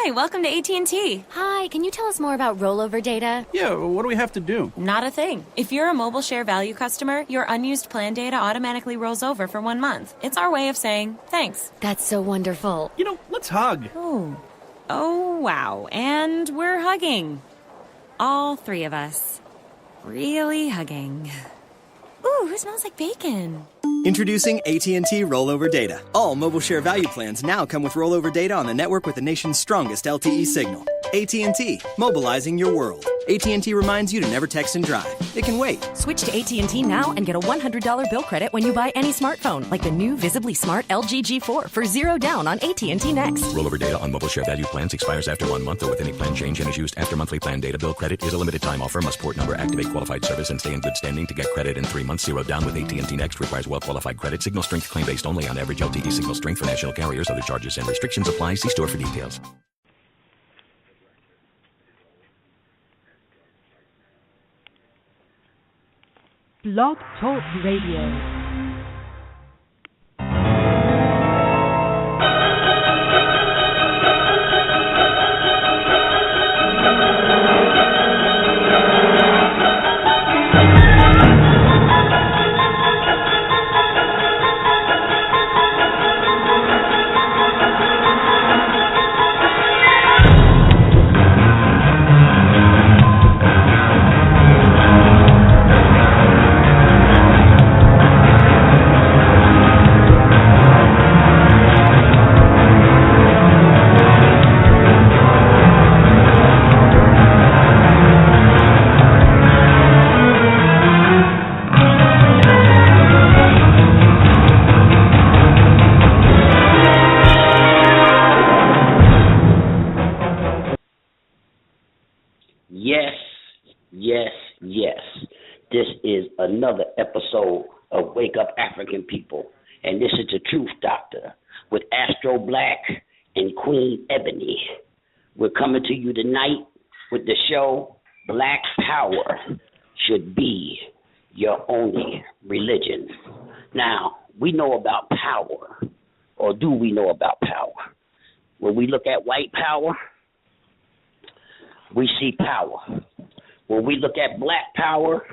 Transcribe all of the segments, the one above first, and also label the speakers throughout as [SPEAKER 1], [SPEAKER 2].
[SPEAKER 1] Hi, welcome to AT&T.
[SPEAKER 2] Hi, can you tell us more about rollover data?
[SPEAKER 3] Yeah, what do we have to do?
[SPEAKER 1] Not a thing. If you're a mobile share value customer, your unused plan data automatically rolls over for 1 month. It's our way of saying thanks.
[SPEAKER 2] That's so wonderful.
[SPEAKER 3] Let's hug.
[SPEAKER 1] Oh, wow. And we're hugging. All three of us. Really hugging. Ooh, who smells like bacon?
[SPEAKER 4] Introducing AT&T Rollover Data. All mobile share value plans now come with rollover data on the network with the nation's strongest LTE signal. AT&T, mobilizing your world. AT&T reminds you to never text and drive. It can wait.
[SPEAKER 5] Switch to AT&T now and get a $100 bill credit when you buy any smartphone, like the new visibly smart LG G4 for $0 down on AT&T Next.
[SPEAKER 6] Rollover data on mobile share value plans expires after 1 month or with any plan change and is used after monthly plan data. Bill credit is a limited time offer. Must port number, activate qualified service, and stay in good standing to get credit in 3 months. $0 down with AT&T Next requires well-qualified credit. Signal strength claim based only on average LTE signal strength for national carriers. Other charges and restrictions apply. See store for details.
[SPEAKER 7] Blog Talk Radio.
[SPEAKER 8] Another episode of Wake Up African People, and this is the Truth Doctor with Astro Black and Queen Ebony. We're coming to you tonight with the show Black Power Should Be Your Only Religion. Now, we know about power, or do we know about power? When we look at white power, we see power. When we look at black power,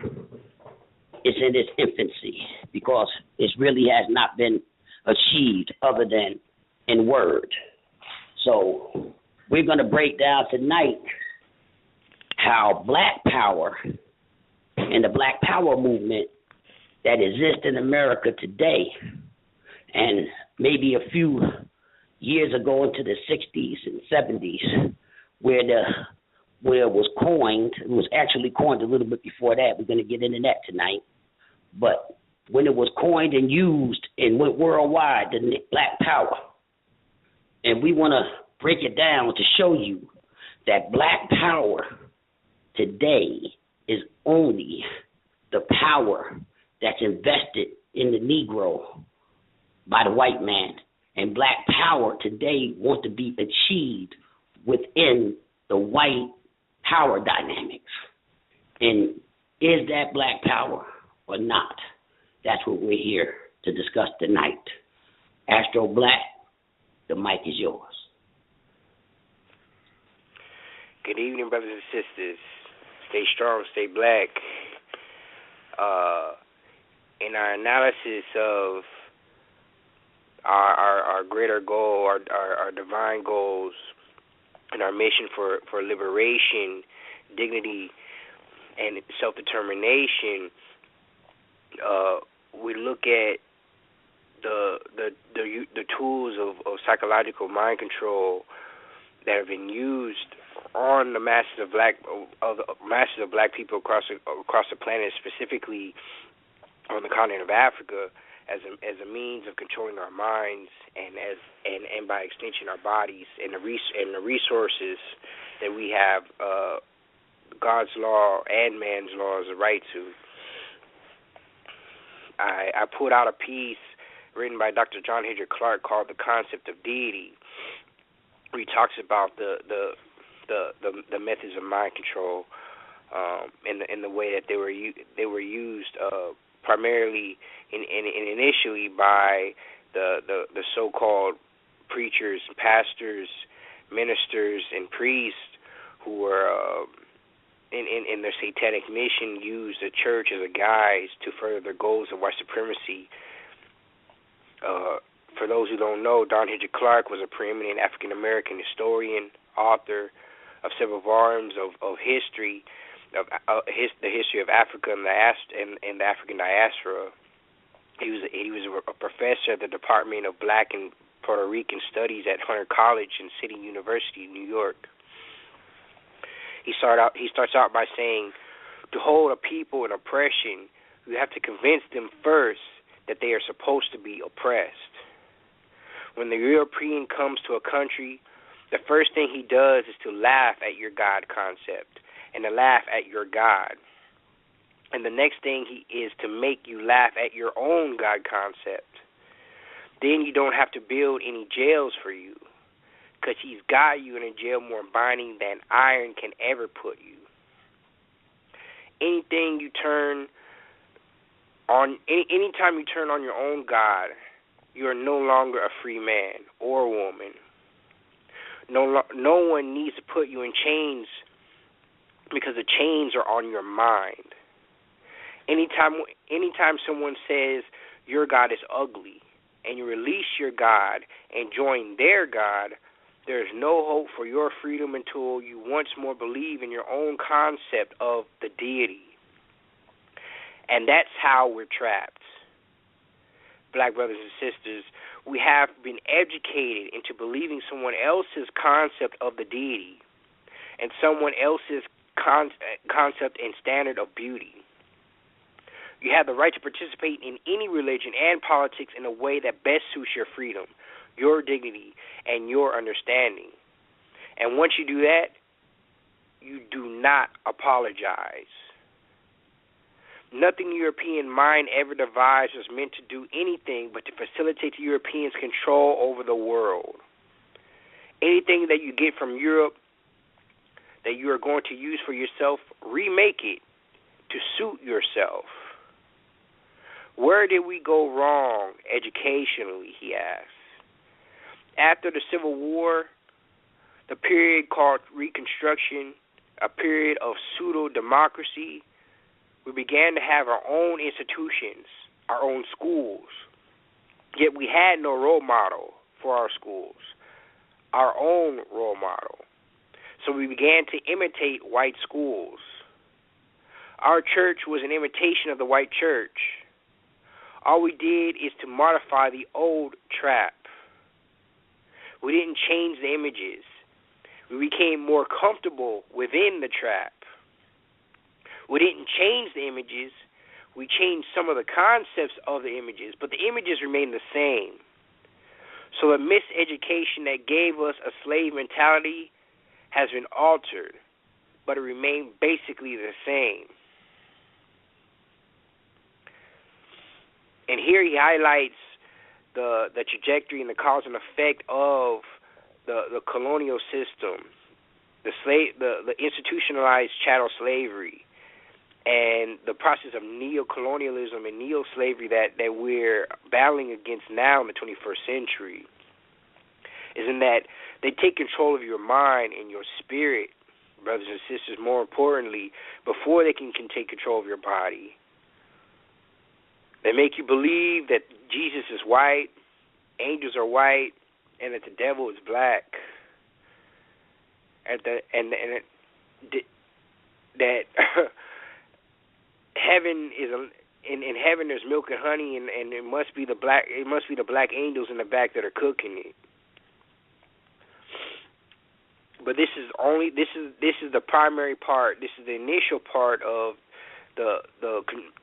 [SPEAKER 8] it's in its infancy because it really has not been achieved other than in word. So we're going to break down tonight how black power and the black power movement that exists in America today and maybe a few years ago into the 60s and 70s where it was coined. It was actually coined a little bit before that. We're going to get into that tonight. But when it was coined and used and went worldwide, the black power, and we want to break it down to show you that black power today is only the power that's invested in the Negro by the white man. And black power today wants to be achieved within the white power dynamics. And is that black power or not? That's what we're here to discuss tonight. Astro Black, the mic is yours.
[SPEAKER 9] Good evening, brothers and sisters. Stay strong, stay black. In our analysis of our greater goal, our divine goals, and our mission for liberation, dignity, and self-determination, we look at the tools of psychological mind control that have been used on the masses of black people across the planet, specifically on the continent of Africa, as a means of controlling our minds and by extension our bodies and the resources that we have God's law and man's law as a right to. I put out a piece written by Dr. John Hedrick Clark called "The Concept of Deity," where he talks about the methods of mind control in the way that they were used primarily and initially by the so-called preachers, pastors ministers and priests who were in their satanic mission used the church as a guise to further their goals of white supremacy. For those who don't know, Don Hendrick Clark was a preeminent African-American historian, author of several volumes of history, the history of Africa and the African diaspora. He was a professor at the Department of Black and Puerto Rican Studies at Hunter College and City University, New York. He starts out by saying, to hold a people in oppression, you have to convince them first that they are supposed to be oppressed. When the European comes to a country, the first thing he does is to laugh at your God concept and to laugh at your God. And the next thing he is to make you laugh at your own God concept. Then you don't have to build any jails for you, because he's got you in a jail more binding than iron can ever put you. Anytime you turn on your own God, you are no longer a free man or woman. No one needs to put you in chains, because the chains are on your mind. Anytime someone says your God is ugly, and you release your God and join their God, there is no hope for your freedom until you once more believe in your own concept of the deity. And that's how we're trapped. Black brothers and sisters, we have been educated into believing someone else's concept of the deity and someone else's concept and standard of beauty. You have the right to participate in any religion and politics in a way that best suits your freedom, your dignity, and your understanding. And once you do that, you do not apologize. Nothing the European mind ever devised was meant to do anything but to facilitate the Europeans' control over the world. Anything that you get from Europe that you are going to use for yourself, remake it to suit yourself. Where did we go wrong educationally, he asks. After the Civil War, the period called Reconstruction, a period of pseudo-democracy, we began to have our own institutions, our own schools. Yet we had no role model for our schools, our own role model. So we began to imitate white schools. Our church was an imitation of the white church. All we did is to modify the old trap. We didn't change the images. We became more comfortable within the trap. We didn't change the images. We changed some of the concepts of the images, but the images remained the same. So the miseducation that gave us a slave mentality has been altered, but it remained basically the same. And here he highlights the trajectory and the cause and effect of the colonial system, the institutionalized chattel slavery, and the process of neo-colonialism and neo-slavery that we're battling against now in the 21st century, is in that they take control of your mind and your spirit, brothers and sisters, more importantly, before they can take control of your body. They make you believe that Jesus is white, angels are white, and that the devil is black. That heaven is in heaven. There's milk and honey, and it must be the black angels in the back that are cooking it. But this is the primary part. This is the initial part of the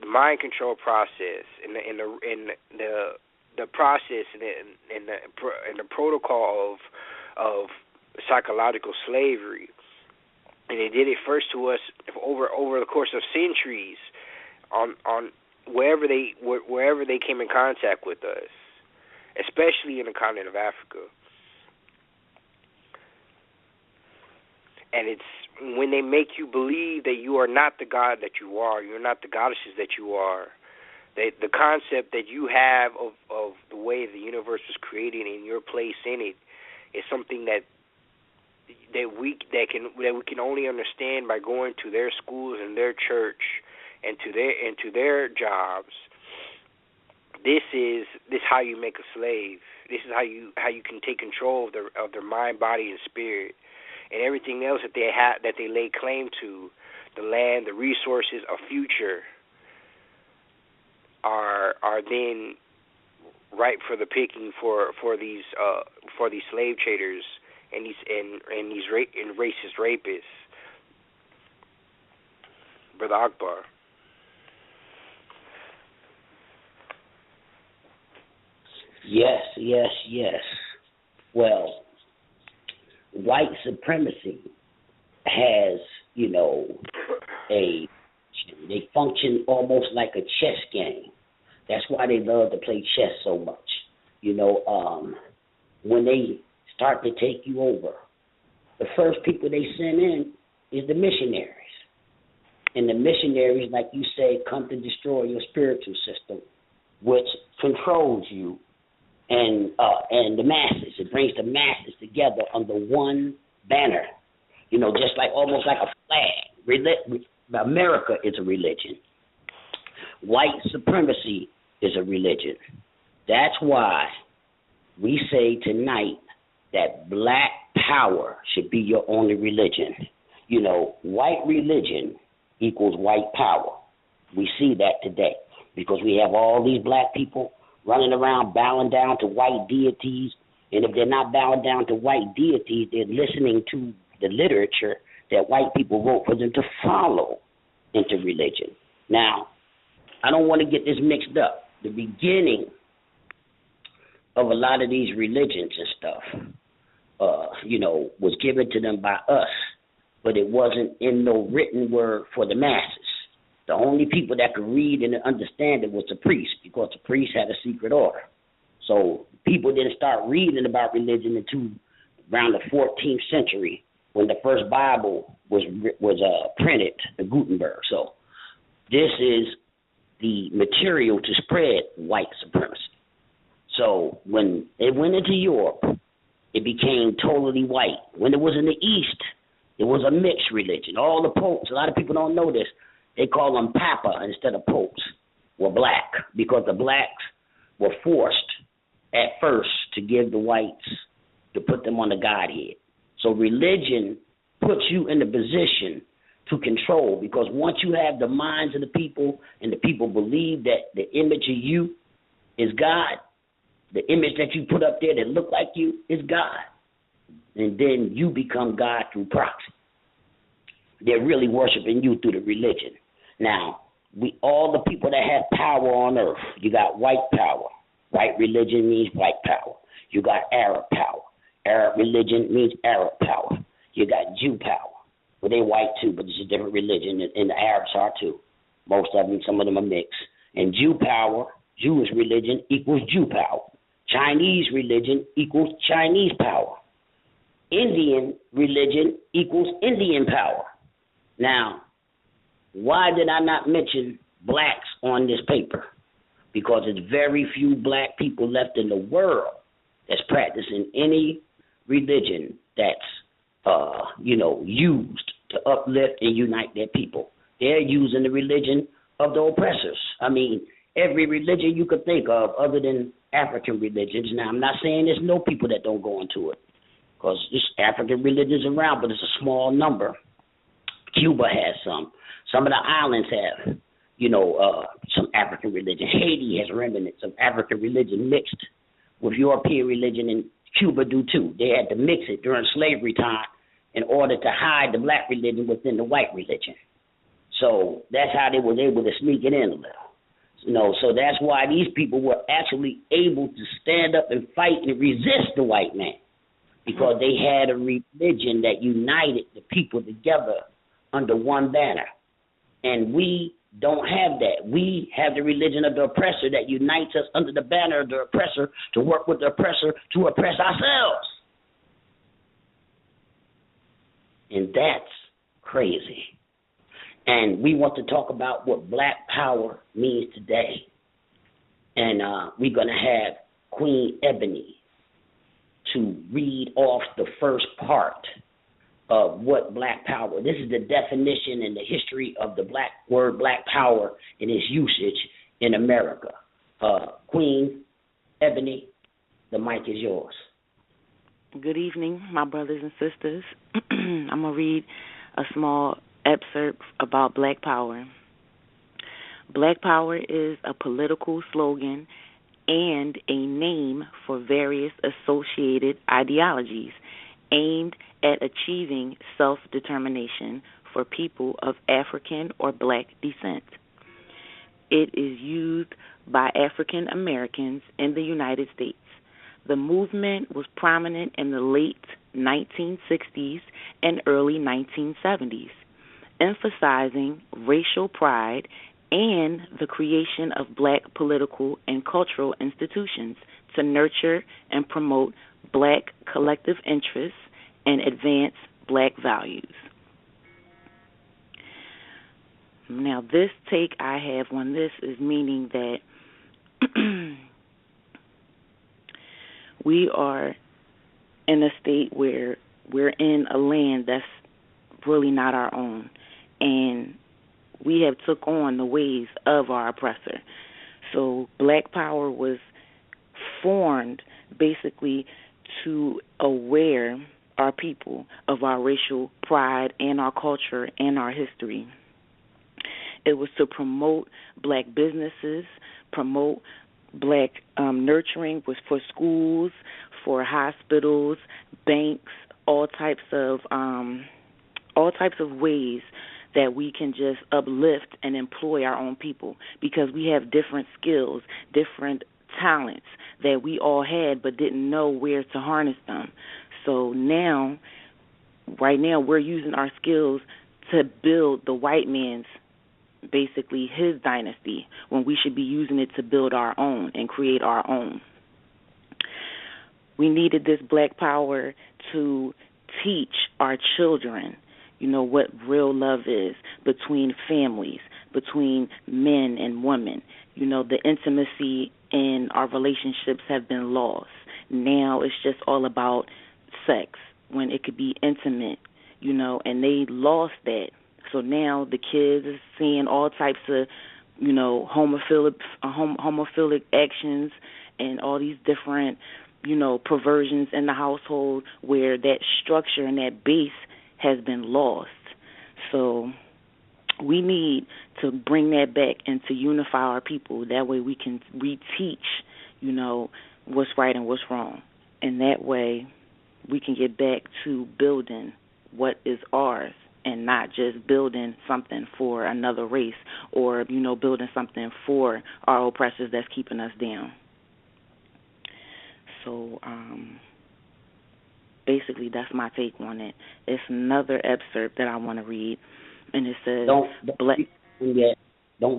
[SPEAKER 9] mind control process and the process and the protocol of psychological slavery. And they did it first to us over the course of centuries on wherever they came in contact with us, especially in the continent of Africa. And it's when they make you believe that you are not the God that you are, you're not the goddesses that you are, that the concept that you have of the way the universe was created and your place in it is something that that we can only understand by going to their schools and their church and to their jobs. This is how you make a slave. This is how you can take control of their mind, body, and spirit, and everything else that they lay claim to, the land, the resources, a future, are then ripe for the picking for these slave traders and these racist rapists. Brother Akbar.
[SPEAKER 8] Yes. Well, white supremacy has, they function almost like a chess game. That's why they love to play chess so much. When they start to take you over, the first people they send in is the missionaries. And the missionaries, like you say, come to destroy your spiritual system, which controls you and the masses. It brings the masses together under one banner, just like almost like a flag. America is a religion. White supremacy is a religion. That's why we say tonight that black power should be your only religion. White religion equals white power. We see that today because we have all these black people running around bowing down to white deities. And if they're not bowing down to white deities, they're listening to the literature that white people wrote for them to follow into religion. Now, I don't want to get this mixed up. The beginning of a lot of these religions and stuff, was given to them by us, but it wasn't in no written word for the masses. The only people that could read and understand it was the priest, because the priest had a secret order. So people didn't start reading about religion until around the 14th century when the first Bible was printed, the Gutenberg. So this is the material to spread white supremacy. So when it went into Europe, it became totally white. When it was in the East, it was a mixed religion. All the popes, a lot of people don't know this, they call them papa instead of popes, were black, because the blacks were forced at first to give the whites, to put them on the Godhead. So religion puts you in the position to control, because once you have the minds of the people and the people believe that the image of you is God, the image that you put up there that look like you is God, and then you become God through proxy. They're really worshiping you through the religion. Now, all the people that have power on earth, you got white power. White religion means white power. You got Arab power. Arab religion means Arab power. You got Jew power. Well, they white too, but it's a different religion, and the Arabs are too. Most of them, some of them are mixed. And Jew power, Jewish religion equals Jew power. Chinese religion equals Chinese power. Indian religion equals Indian power. Now, why did I not mention blacks on this paper? Because it's very few black people left in the world that's practicing any religion that's, used to uplift and unite their people. They're using the religion of the oppressors. I mean, every religion you could think of other than African religions. Now, I'm not saying there's no people that don't go into it, because there's African religions around, but it's a small number. Cuba has some. Some of the islands have, some African religion. Haiti has remnants of African religion mixed with European religion, and Cuba do too. They had to mix it during slavery time in order to hide the black religion within the white religion. So that's how they were able to sneak it in a little. So that's why these people were actually able to stand up and fight and resist the white man, because they had a religion that united the people together under one banner. And we don't have that. We have the religion of the oppressor that unites us under the banner of the oppressor to work with the oppressor to oppress ourselves. And that's crazy. And we want to talk about what black power means today. And we're going to have Queen Ebony to read off the first part of what black power. This is the definition and the history of the word black power and its usage in America. Queen Ebony, the mic is yours.
[SPEAKER 10] Good evening, my brothers and sisters. I'm going to read a small excerpt about black power. Black power is a political slogan and a name for various associated ideologies aimed at achieving self-determination for people of African or black descent. It is used by African Americans in the United States. The movement was prominent in the late 1960s and early 1970s, emphasizing racial pride and the creation of black political and cultural institutions to nurture and promote black collective interests and advance black values. Now, this take I have on this is meaning that we are in a state where we're in a land that's really not our own, and we have took on the ways of our oppressor. So black power was formed basically to aware our people of our racial pride and our culture and our history. It was to promote black businesses, promote black nurturing, was for schools, for hospitals, banks, all types of ways that we can just uplift and employ our own people, because we have different skills, different talents that we all had but didn't know where to harness them. So now, right now, we're using our skills to build the white man's, basically his dynasty, when we should be using it to build our own and create our own. We needed this black power to teach our children, what real love is between families, between men and women. The intimacy in our relationships have been lost. Now it's just all about sex, when it could be intimate, and they lost that. So now the kids are seeing all types of, homophilic actions and all these different, perversions in the household, where that structure and that base has been lost. So we need to bring that back and to unify our people. That way we can reteach, what's right and what's wrong. And that way we can get back to building what is ours and not just building something for another race or, building something for our oppressors that's keeping us down. So, basically, that's my take on it. It's another excerpt that I want to read, and it says,
[SPEAKER 8] Don't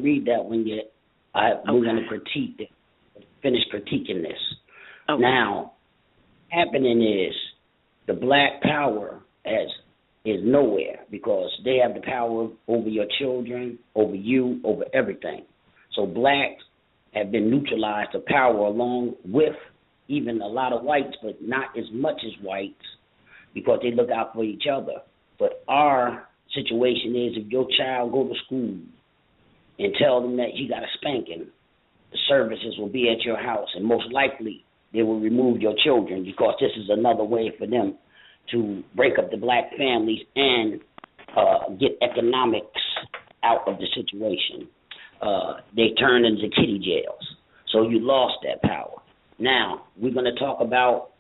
[SPEAKER 8] read that one yet. We're going to finish critiquing this.
[SPEAKER 10] Okay.
[SPEAKER 8] Now, happening is the black power is nowhere, because they have the power over your children, over you, over everything. So blacks have been neutralized to power, along with even a lot of whites, but not as much as whites, because they look out for each other. But our situation is, if your child go to school and tell them that you got a spanking, the services will be at your house, and most likely they will remove your children, because this is another way for them to break up the black families and get economics out of the situation. They turn into kitty jails. So you lost that power. Now, we're going to talk about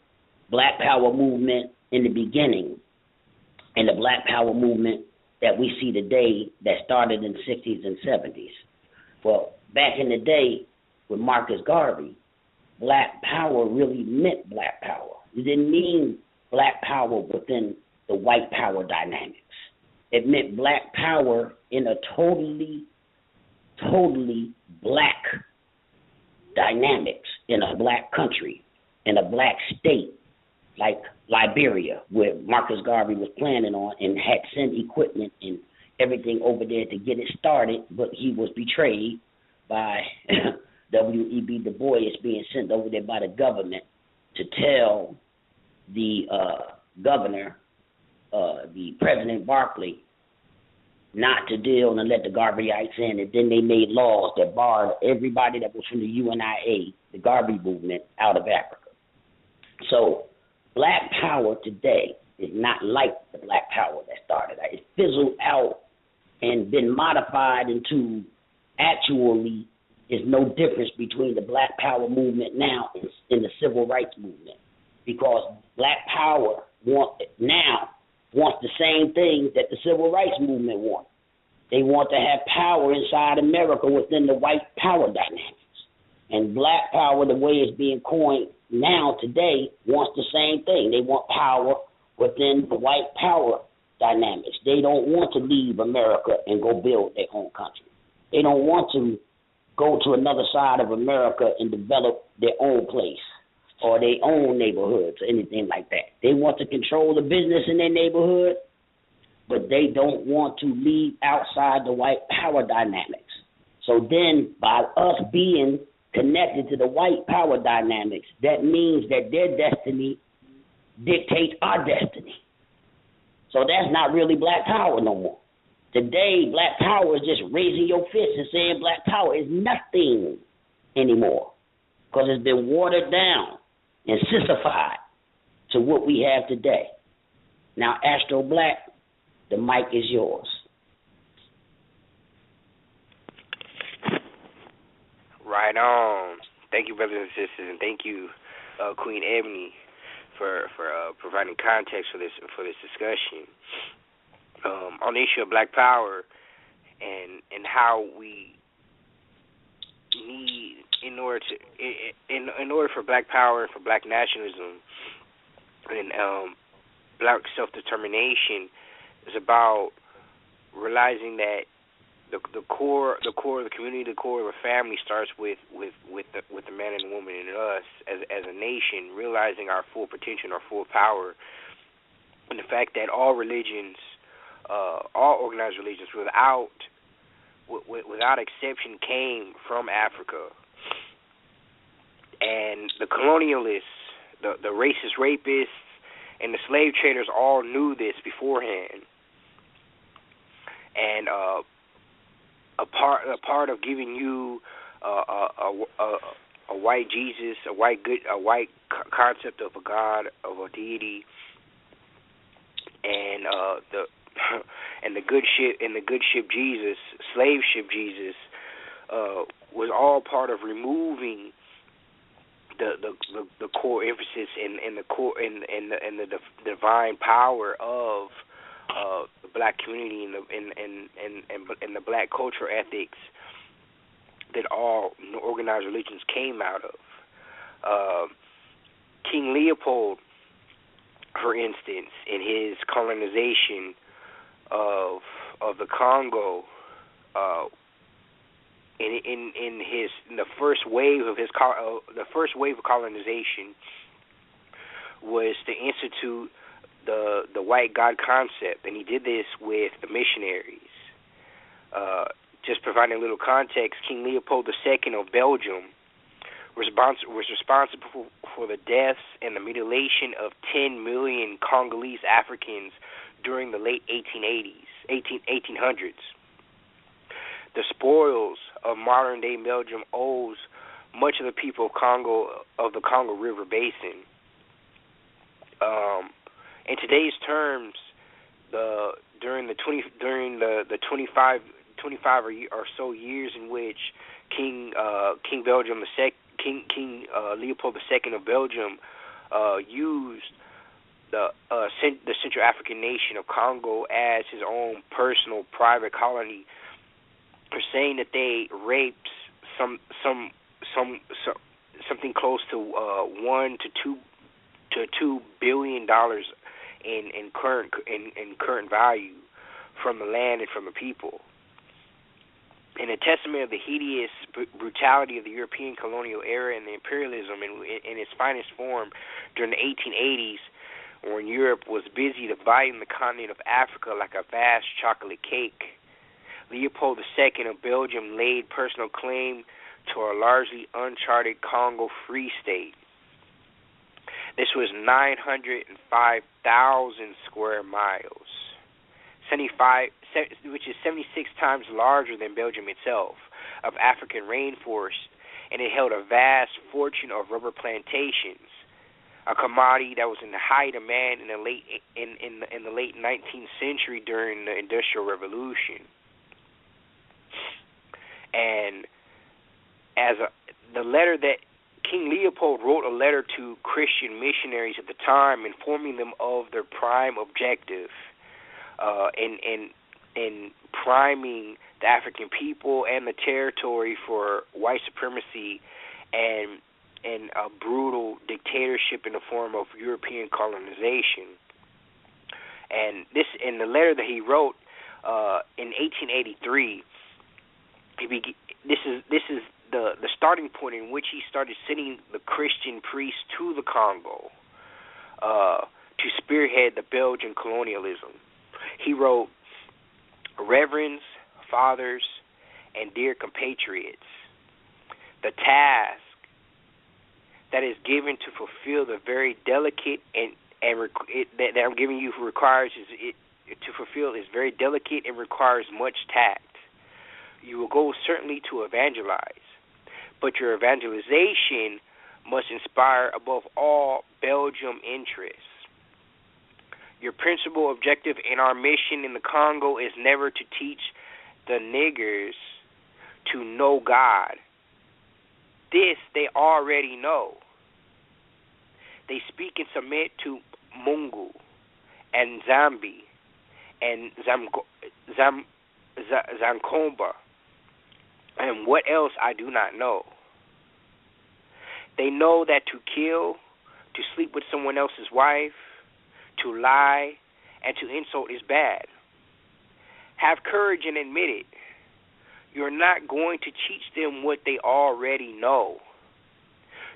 [SPEAKER 8] black power movement in the beginning and the black power movement that we see today that started in the 60s and 70s. Well, back in the day with Marcus Garvey, black power really meant black power. It didn't mean black power within the white power dynamics. It meant black power in a totally black dynamics in a black country, in a black state like Liberia, where Marcus Garvey was planning on and had sent equipment and everything over there to get it started, but he was betrayed by W.E.B. Du Bois, being sent over there by the government to tell the governor the President Barclay not to deal and let the Garveyites in, and then they made laws that barred everybody that was from the UNIA, the Garvey movement, out of Africa. So black power today is not like the black power that started. It's fizzled out and been modified into actually is no difference between the black power movement now and the civil rights movement, because black power wants the same thing that the civil rights movement wants. They want to have power inside America within the white power dynamics. And black power, the way it's being coined now today, wants the same thing. They want power within the white power dynamics. They don't want to leave America and go build their own country. They don't want to go to another side of America and develop their own place or their own neighborhoods or anything like that. They want to control the business in their neighborhood, but they don't want to leave outside the white power dynamics. So then by us being connected to the white power dynamics, that means that their destiny dictates our destiny. So that's not really black power no more. Today, black power is just raising your fist and saying black power is nothing anymore, because it's been watered down and sissified to what we have today. Now, Astro Black, the mic is yours.
[SPEAKER 9] Right on. Thank you, brothers and sisters, and thank you, Queen Ebony, for providing context for this discussion on the issue of black power and how we need in order for black power and for black nationalism and black self-determination is about realizing that the core of the community, the core of a family starts with the man and the woman in us as a nation, realizing our full potential, our full power, and the fact that all religions, all organized religions, without exception, came from Africa, and the colonialists, the racist rapists, and the slave traders all knew this beforehand, and a part of giving you a white Jesus, a white concept of a God, of a deity, and the good ship Jesus, slave ship Jesus, was all part of removing the core emphasis and the core and the divine power of the black community and the black cultural ethics that all organized religions came out of. King Leopold, for instance, in his colonization of the Congo, in the first wave of colonization was to institute the white God concept, and he did this with the missionaries. Just providing a little context, King Leopold II of Belgium was responsible for the deaths and the mutilation of 10 million Congolese Africans during the late 1800s. The spoils of modern-day Belgium owes much of the people of the Congo River Basin. In today's terms, during the 25 or so years in which King Leopold II of Belgium used the Central African nation of Congo as his own personal private colony, are saying that they raped something close to $1 to $2 billion in current value from the land and from the people. In a testament of the hideous brutality of the European colonial era and the imperialism in its finest form during the 1880s, when Europe was busy dividing the continent of Africa like a vast chocolate cake, Leopold II of Belgium laid personal claim to a largely uncharted Congo Free State. This was 905,000 square miles, 75, which is 76 times larger than Belgium itself, of African rainforest, and it held a vast fortune of rubber plantations, a commodity that was in high demand in the late 19th century during the Industrial Revolution. And the letter that King Leopold wrote a letter to Christian missionaries at the time, informing them of their prime objective, in priming the African people and the territory for white supremacy and a brutal dictatorship in the form of European colonization. And this, in the letter that he wrote in 1883, this is the starting point in which he started sending the Christian priests to the Congo to spearhead the Belgian colonialism. He wrote, "Reverends, fathers, and dear compatriots, the task that is given to fulfill the very delicate that I'm giving you to fulfill is very delicate and requires much tact. You will go certainly to evangelize, but your evangelization must inspire above all Belgium interests. Your principal objective in our mission in the Congo is never to teach the niggers to know God. This they already know. They speak and submit to Mungu and Zambi and Zankomba and what else I do not know. They know that to kill, to sleep with someone else's wife, to lie, and to insult is bad. Have courage and admit it. You're not going to teach them what they already know.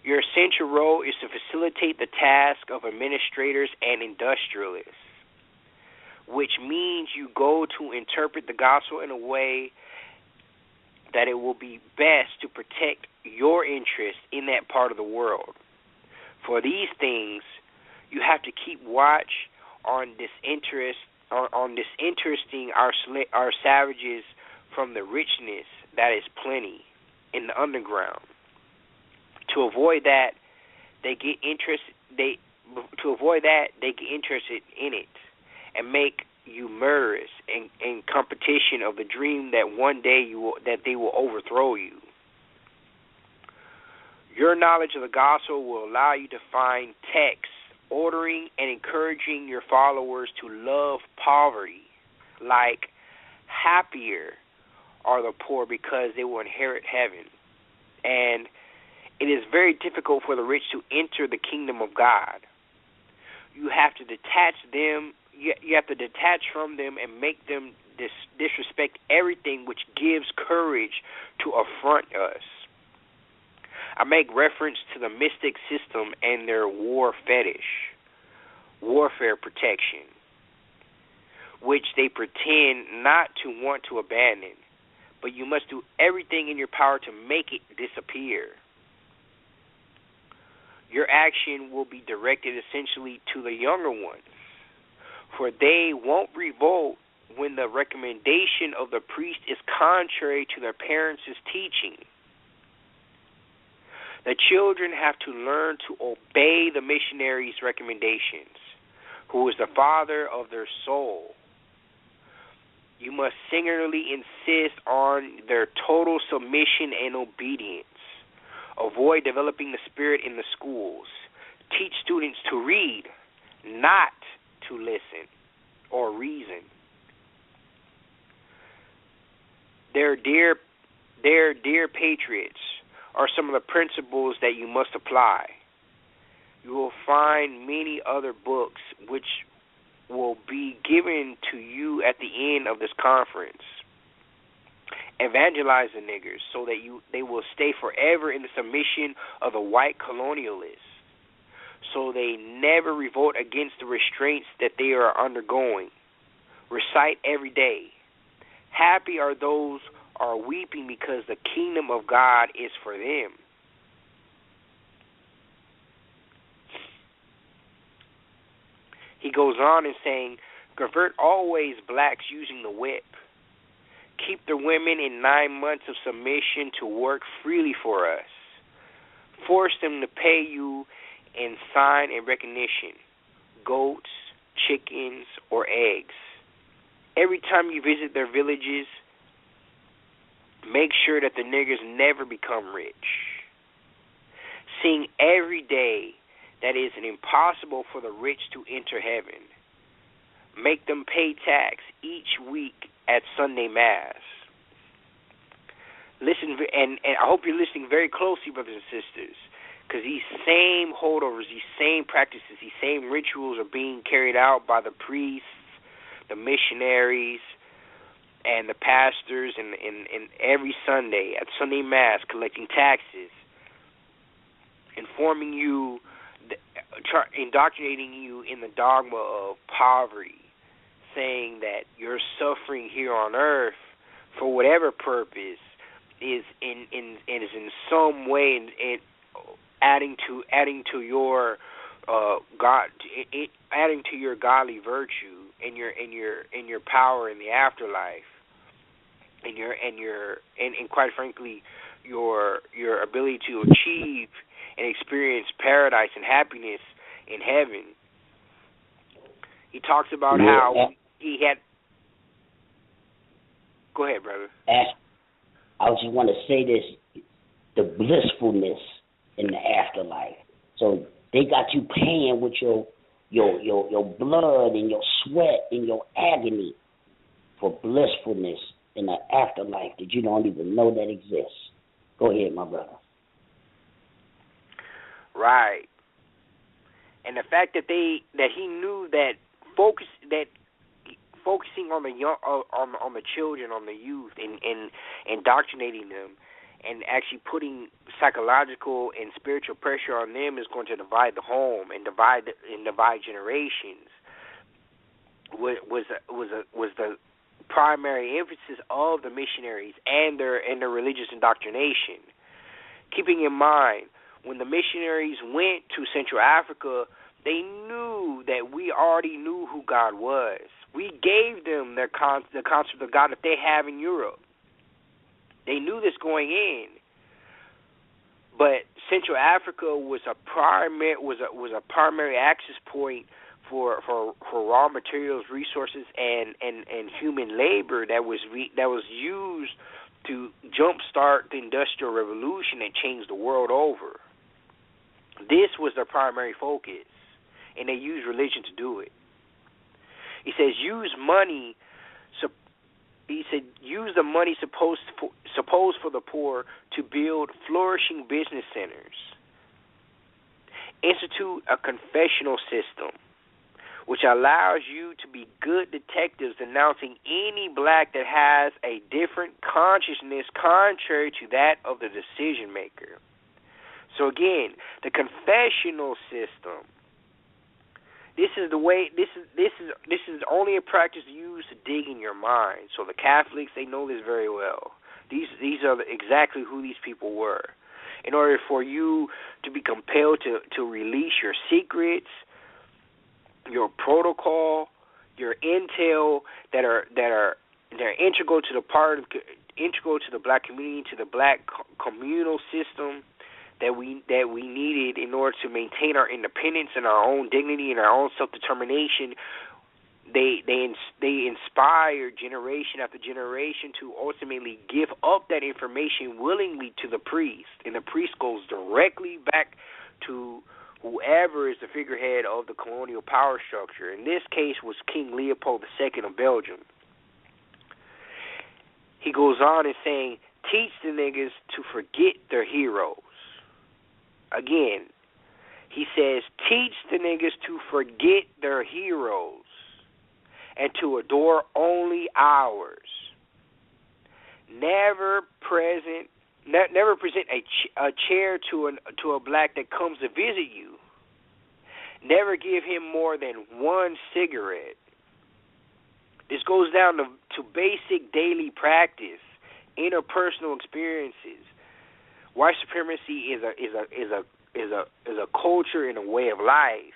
[SPEAKER 9] Your essential role is to facilitate the task of administrators and industrialists, which means you go to interpret the gospel in a way that it will be best to protect your interest in that part of the world. For these things, you have to keep watch on disinteresting our savages from the richness that is plenty in the underground. To avoid that, they get interested in it and make you murderous in competition of the dream that one day they will overthrow you. Your knowledge of the gospel will allow you to find texts ordering and encouraging your followers to love poverty, like happier are the poor because they will inherit heaven. And it is very difficult for the rich to enter the kingdom of God. You have to detach them. You have to detach from them and make them disrespect everything which gives courage to affront us. I make reference to the mystic system and their warfare protection, which they pretend not to want to abandon, but you must do everything in your power to make it disappear. Your action will be directed essentially to the younger ones, for they won't revolt when the recommendation of the priest is contrary to their parents' teaching. The children have to learn to obey the missionary's recommendations, who is the father of their soul. You must singularly insist on their total submission and obedience. Avoid developing the spirit in the schools. Teach students to read, not to listen or reason. Their dear patriots are some of the principles that you must apply. You will find many other books which will be given to you at the end of this conference. Evangelize the niggers so that they will stay forever in the submission of the white colonialists, so they never revolt against the restraints that they are undergoing. Recite every day. Happy are those who are weeping because the kingdom of God is for them. He goes on and saying, convert always blacks using the whip. Keep the women in 9 months of submission to work freely for us. Force them to pay you in sign and recognition, goats, chickens, or eggs. Every time you visit their villages, make sure that the niggers never become rich. Seeing every day that it is impossible for the rich to enter heaven. Make them pay tax each week at Sunday Mass. Listen, and I hope you're listening very closely, brothers and sisters, because these same holdovers, these same practices, these same rituals are being carried out by the priests, the missionaries, and the pastors, and every Sunday at Sunday Mass, collecting taxes, informing you, indoctrinating you in the dogma of poverty, saying that your suffering here on earth, for whatever purpose, is in some way adding to your adding to your godly virtue and your power in the afterlife, and quite frankly your ability to achieve and experience paradise and happiness in heaven. He talks about how he had. Go ahead, brother.
[SPEAKER 8] I just want to say this: the blissfulness in the afterlife. So they got you paying with your blood and your sweat and your agony for blissfulness in the afterlife that you don't even know that exists. Go ahead, my brother.
[SPEAKER 9] Right. And the fact that he knew that focusing on the young, on the children, on the youth, and indoctrinating them, and actually putting psychological and spiritual pressure on them is going to divide the home and divide generations. Was the primary emphasis of the missionaries and their religious indoctrination. Keeping in mind, when the missionaries went to Central Africa, they knew that we already knew who God was. We gave them the concept of God that they have in Europe. They knew this going in, but Central Africa was a primary access point for raw materials, resources, and human labor that was used to jumpstart the Industrial Revolution and change the world over. This was their primary focus, and they used religion to do it. He says, use the money supposed for the poor to build flourishing business centers. Institute a confessional system, which allows you to be good detectives denouncing any black that has a different consciousness contrary to that of the decision maker. So again, the confessional system. This is the way. This is only a practice used to dig in your mind. So the Catholics, they know this very well. These are exactly who these people were. In order for you to be compelled to release your secrets, your protocol, your intel that are integral to the black community, to the black communal system that we needed in order to maintain our independence and our own dignity and our own self-determination. They inspire generation after generation to ultimately give up that information willingly to the priest, and the priest goes directly back to whoever is the figurehead of the colonial power structure. In this case was King Leopold II of Belgium. He goes on and saying, teach the niggas to forget their heroes. Again, he says, teach the niggas to forget their heroes and to adore only ours. Never present a chair to a black that comes to visit you. Never give him more than one cigarette. This goes down to basic daily practice, interpersonal experiences. White supremacy is a culture and a way of life,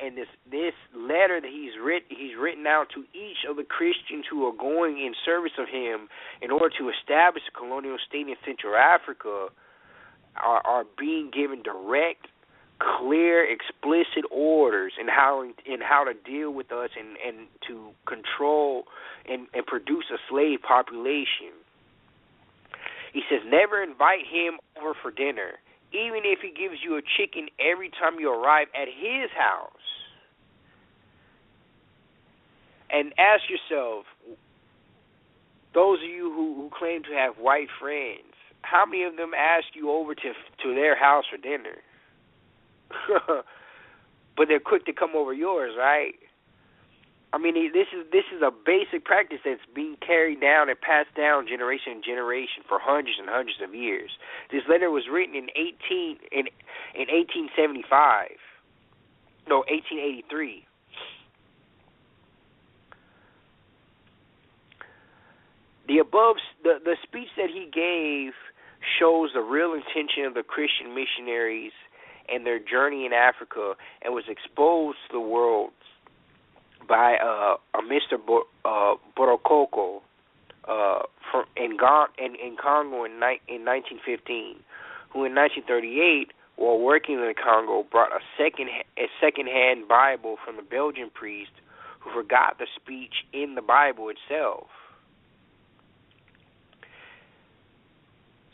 [SPEAKER 9] And this letter that he's written out to each of the Christians who are going in service of him in order to establish a colonial state in Central Africa are being given direct, clear, explicit orders in how to deal with us and to control and produce a slave population. He says, never invite him over for dinner, even if he gives you a chicken every time you arrive at his house. And ask yourself, those of you who claim to have white friends, how many of them ask you over to their house for dinner? But they're quick to come over yours, right? I mean, this is a basic practice that's being carried down and passed down generation to generation for hundreds and hundreds of years. This letter was written in 1883. The speech that he gave shows the real intention of the Christian missionaries and their journey in Africa, and was exposed to the world by a Mr. Borokoko in Congo in 1915, who in 1938, while working in the Congo, brought a second-hand Bible from the Belgian priest who forgot the speech in the Bible itself.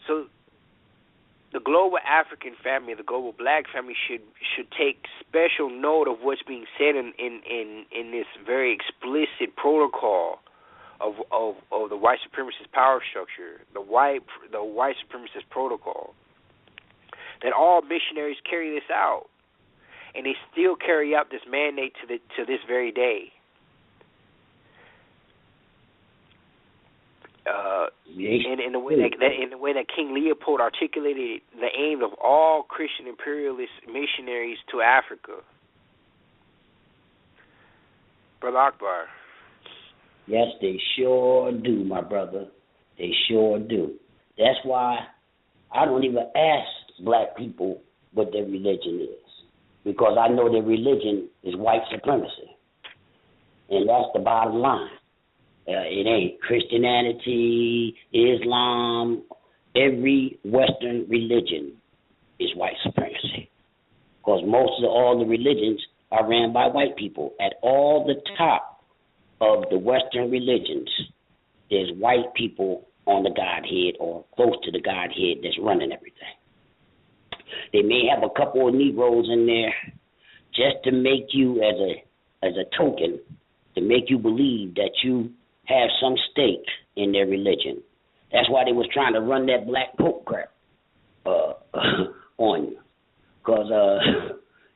[SPEAKER 9] So the global African family, the global black family, should take special note of what's being said in this very explicit protocol of the white supremacist power structure, the white supremacist protocol. That all missionaries carry this out, and they still carry out this mandate to this very day. In the way that King Leopold articulated the aim of all Christian imperialist missionaries to Africa. Brother Akbar.
[SPEAKER 8] Yes, they sure do, my brother. They sure do. That's why I don't even ask black people what their religion is, because I know their religion is white supremacy, and that's the bottom line. It ain't Christianity, Islam. Every Western religion is white supremacy, because most of all the religions are ran by white people. At all the top of the Western religions, there's white people on the Godhead or close to the Godhead that's running everything. They may have a couple of Negroes in there just to make you, as a token, to make you believe that you have some stake in their religion. That's why they was trying to run that black pope crap on you. Because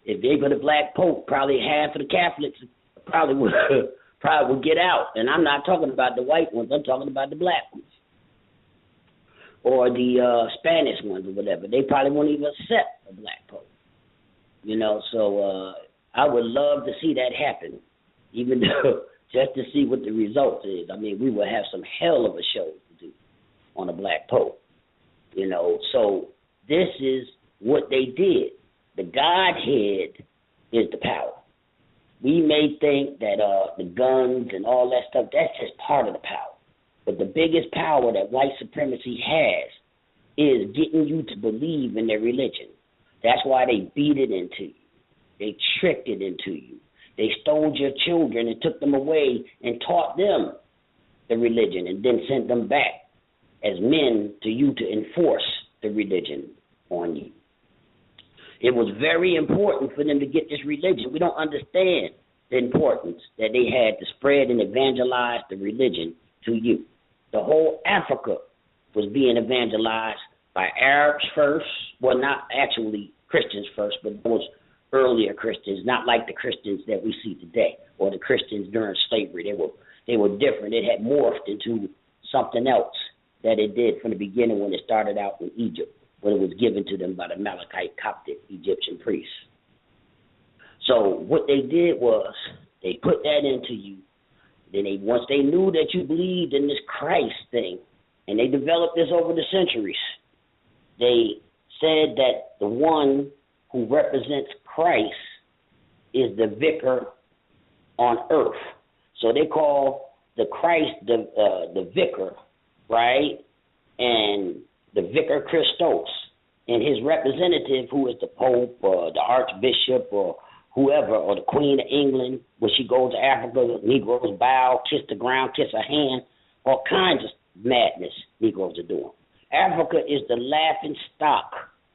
[SPEAKER 8] if they put a black pope, probably half of the Catholics probably would get out. And I'm not talking about the white ones. I'm talking about the black ones. Or the Spanish ones or whatever. They probably won't even accept a black pope. You know, so I would love to see that happen, even though just to see what the result is. I mean, we will have some hell of a show to do on a black pope, you know. So this is what they did. The Godhead is the power. We may think that the guns and all that stuff, that's just part of the power. But the biggest power that white supremacy has is getting you to believe in their religion. That's why they beat it into you. They tricked it into you. They stole your children and took them away and taught them the religion and then sent them back as men to you to enforce the religion on you. It was very important for them to get this religion. We don't understand the importance that they had to spread and evangelize the religion to you. The whole Africa was being evangelized by Arabs first. Well, not actually Christians first, but those earlier Christians, not like the Christians that we see today, or the Christians during slavery. They were different. It had morphed into something else that it did from the beginning when it started out in Egypt, when it was given to them by the Malachite Coptic Egyptian priests. So what they did was they put that into you. Then once they knew that you believed in this Christ thing, and they developed this over the centuries, they said that the one who represents Christ is the vicar on earth. So they call the Christ the vicar, right? And the vicar Christos, and his representative, who is the Pope or the Archbishop or whoever, or the Queen of England. When she goes to Africa, Negroes bow, kiss the ground, kiss her hand, all kinds of madness Negroes are doing. Africa is the laughing stock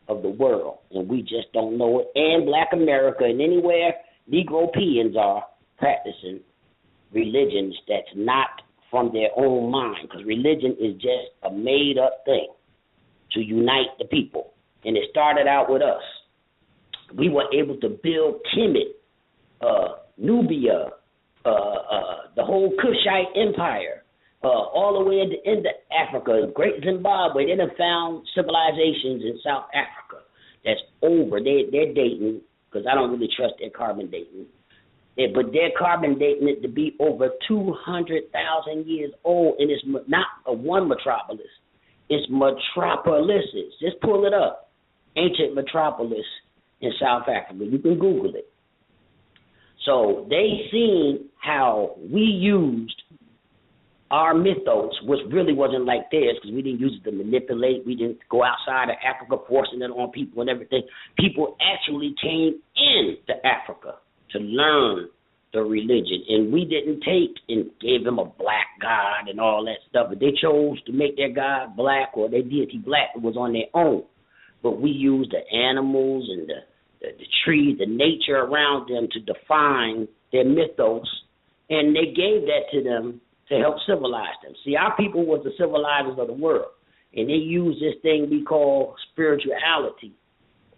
[SPEAKER 8] of the world, and we just don't know it. And Black America and anywhere Negropeans are practicing religions that's not from their own mind, because religion is just a made-up thing to unite the people. And it started out with us. We were able to build Kemet, Nubia, the whole Kushite Empire, all the way at the end of Africa, Great Zimbabwe. They done found civilizations in South Africa that's over. They're dating, because I don't really trust their carbon dating. But they're carbon dating it to be over 200,000 years old, and it's not a one metropolis. It's metropolises. Just pull it up. Ancient metropolis in South Africa. You can Google it. So they seen how we used our mythos, which really wasn't like theirs, because we didn't use it to manipulate. We didn't go outside of Africa forcing it on people and everything. People actually came into Africa to learn the religion, and we didn't take and gave them a black god and all that stuff. But they chose to make their god black or their deity black. It was on their own. But we used the animals and the trees, the nature around them to define their mythos, and they gave that to them to help civilize them. See, our people was the civilizers of the world, and they used this thing we call spirituality.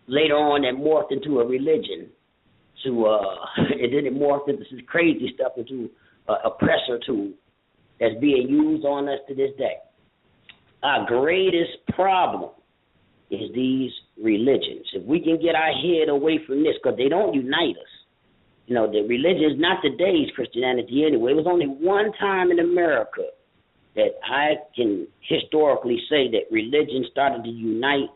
[SPEAKER 8] Later on, that morphed into a religion, and then it morphed into this crazy stuff, into an oppressor tool that's being used on us to this day. Our greatest problem is these religions. If we can get our head away from this, because they don't unite us. You know, the religion is not today's Christianity anyway. It was only one time in America that I can historically say that religion started to unite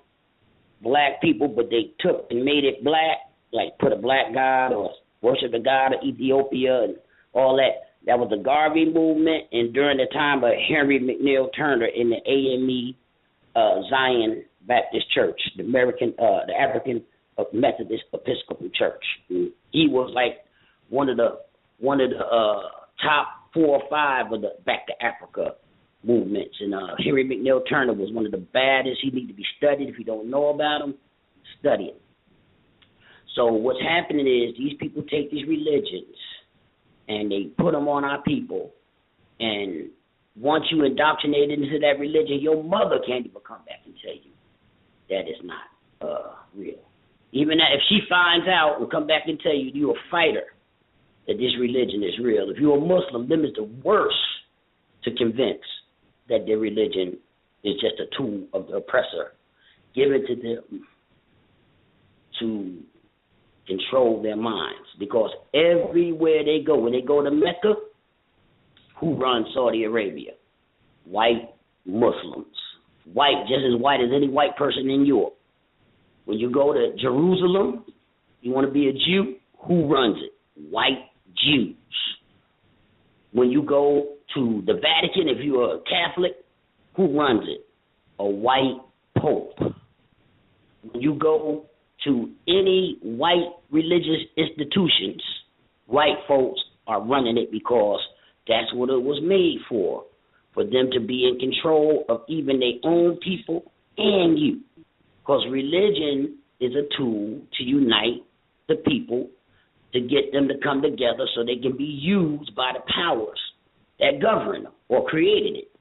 [SPEAKER 8] black people, but they took and made it black, like put a black god or worship the god of Ethiopia and all that. That was the Garvey movement, and during the time of Henry McNeil Turner in the AME Zion Baptist Church, the African Methodist Episcopal Church. And he was like one of the top 4 or 5 of the Back to Africa movements. And Henry McNeil Turner was one of the baddest. He needs to be studied. If you don't know about him, study him. So what's happening is these people take these religions and they put them on our people. And once you indoctrinate into that religion, your mother can't even come back and tell you that is not real. Even if she finds out and come back and tell you you're a fighter, that this religion is real. If you're a Muslim, them is the worst to convince that their religion is just a tool of the oppressor given to them to control their minds. Because everywhere they go, when they go to Mecca, who runs Saudi Arabia? White Muslims. White, just as white as any white person in Europe. When you go to Jerusalem, you want to be a Jew, who runs it? White Jews. When you go to the Vatican, if you're a Catholic, who runs it? A white pope. When you go to any white religious institutions, white folks are running it because that's what it was made for them to be in control of even their own people and you. Because religion is a tool to unite the people, to get them to come together so they can be used by the powers that govern them or created it.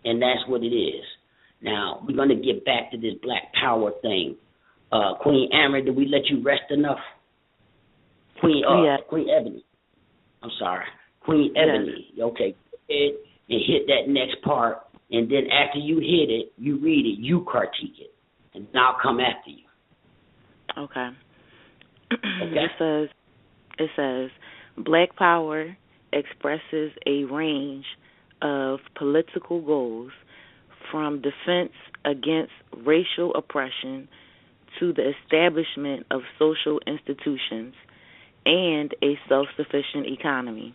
[SPEAKER 8] And that's what it is. Now, we're going to get back to this black power thing. Queen Amber, did we let you rest enough? Queen Ebony. I'm sorry. Queen Ebony. Yes. Okay. Go ahead and hit that next part. And then after you hit it, you read it, you critique it. And then I'll come after you.
[SPEAKER 10] Okay.
[SPEAKER 8] Okay.
[SPEAKER 10] It says, Black Power expresses a range of political goals from defense against racial oppression to the establishment of social institutions and a self-sufficient economy.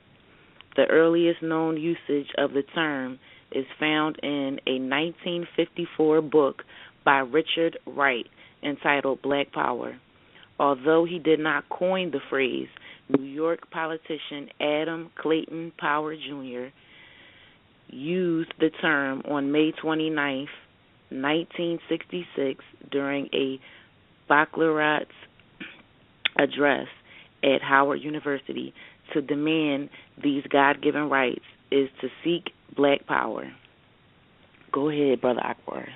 [SPEAKER 10] The earliest known usage of the term is found in a 1954 book by Richard Wright entitled Black Power. Although he did not coin the phrase, New York politician Adam Clayton Powell Jr. used the term on May 29, 1966, during a baccalaureate address at Howard University to demand these God-given rights is to seek black power. Go ahead, Brother Akbar.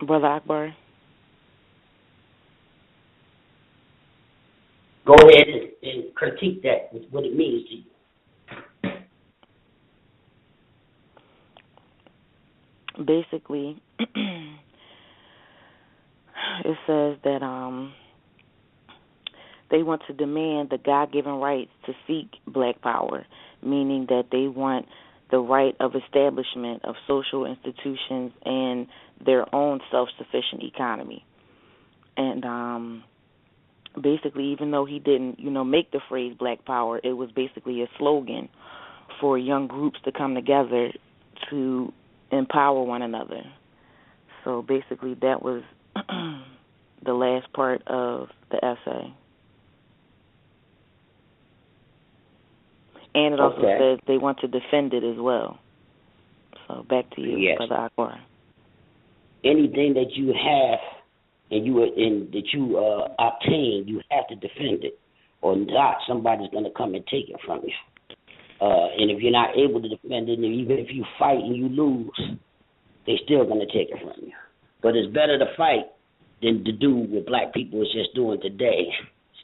[SPEAKER 10] Brother Akbar.
[SPEAKER 8] Go ahead and critique that, what it means to you.
[SPEAKER 10] Basically, it says that they want to demand the God-given rights to seek black power, meaning that they want the right of establishment of social institutions and their own self-sufficient economy. And basically, even though he didn't, make the phrase black power, it was basically a slogan for young groups to come together to empower one another. So basically that was the last part of the essay. And it also says they want to defend it as well. So back to you,
[SPEAKER 8] yes.
[SPEAKER 10] Brother Akbar.
[SPEAKER 8] Anything that you have and that you obtain, you have to defend it, or not somebody's going to come and take it from you. And if you're not able to defend it, and even if you fight and you lose, they're still going to take it from you. But it's better to fight than to do what black people is just doing today,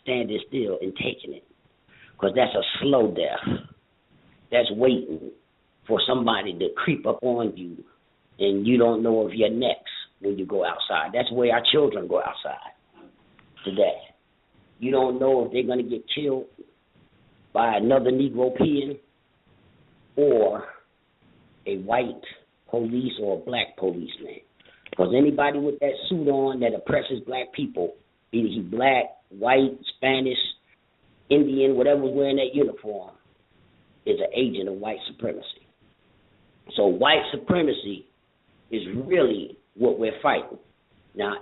[SPEAKER 8] standing still and taking it. Because that's a slow death. That's waiting for somebody to creep up on you, and you don't know if you're next when you go outside. That's where our children go outside today. You don't know if they're going to get killed by another Negro peon or a white police or a black policeman. Because anybody with that suit on that oppresses black people, either he black, white, Spanish, Indian, whatever's wearing that uniform, is an agent of white supremacy. So white supremacy is really what we're fighting. Now,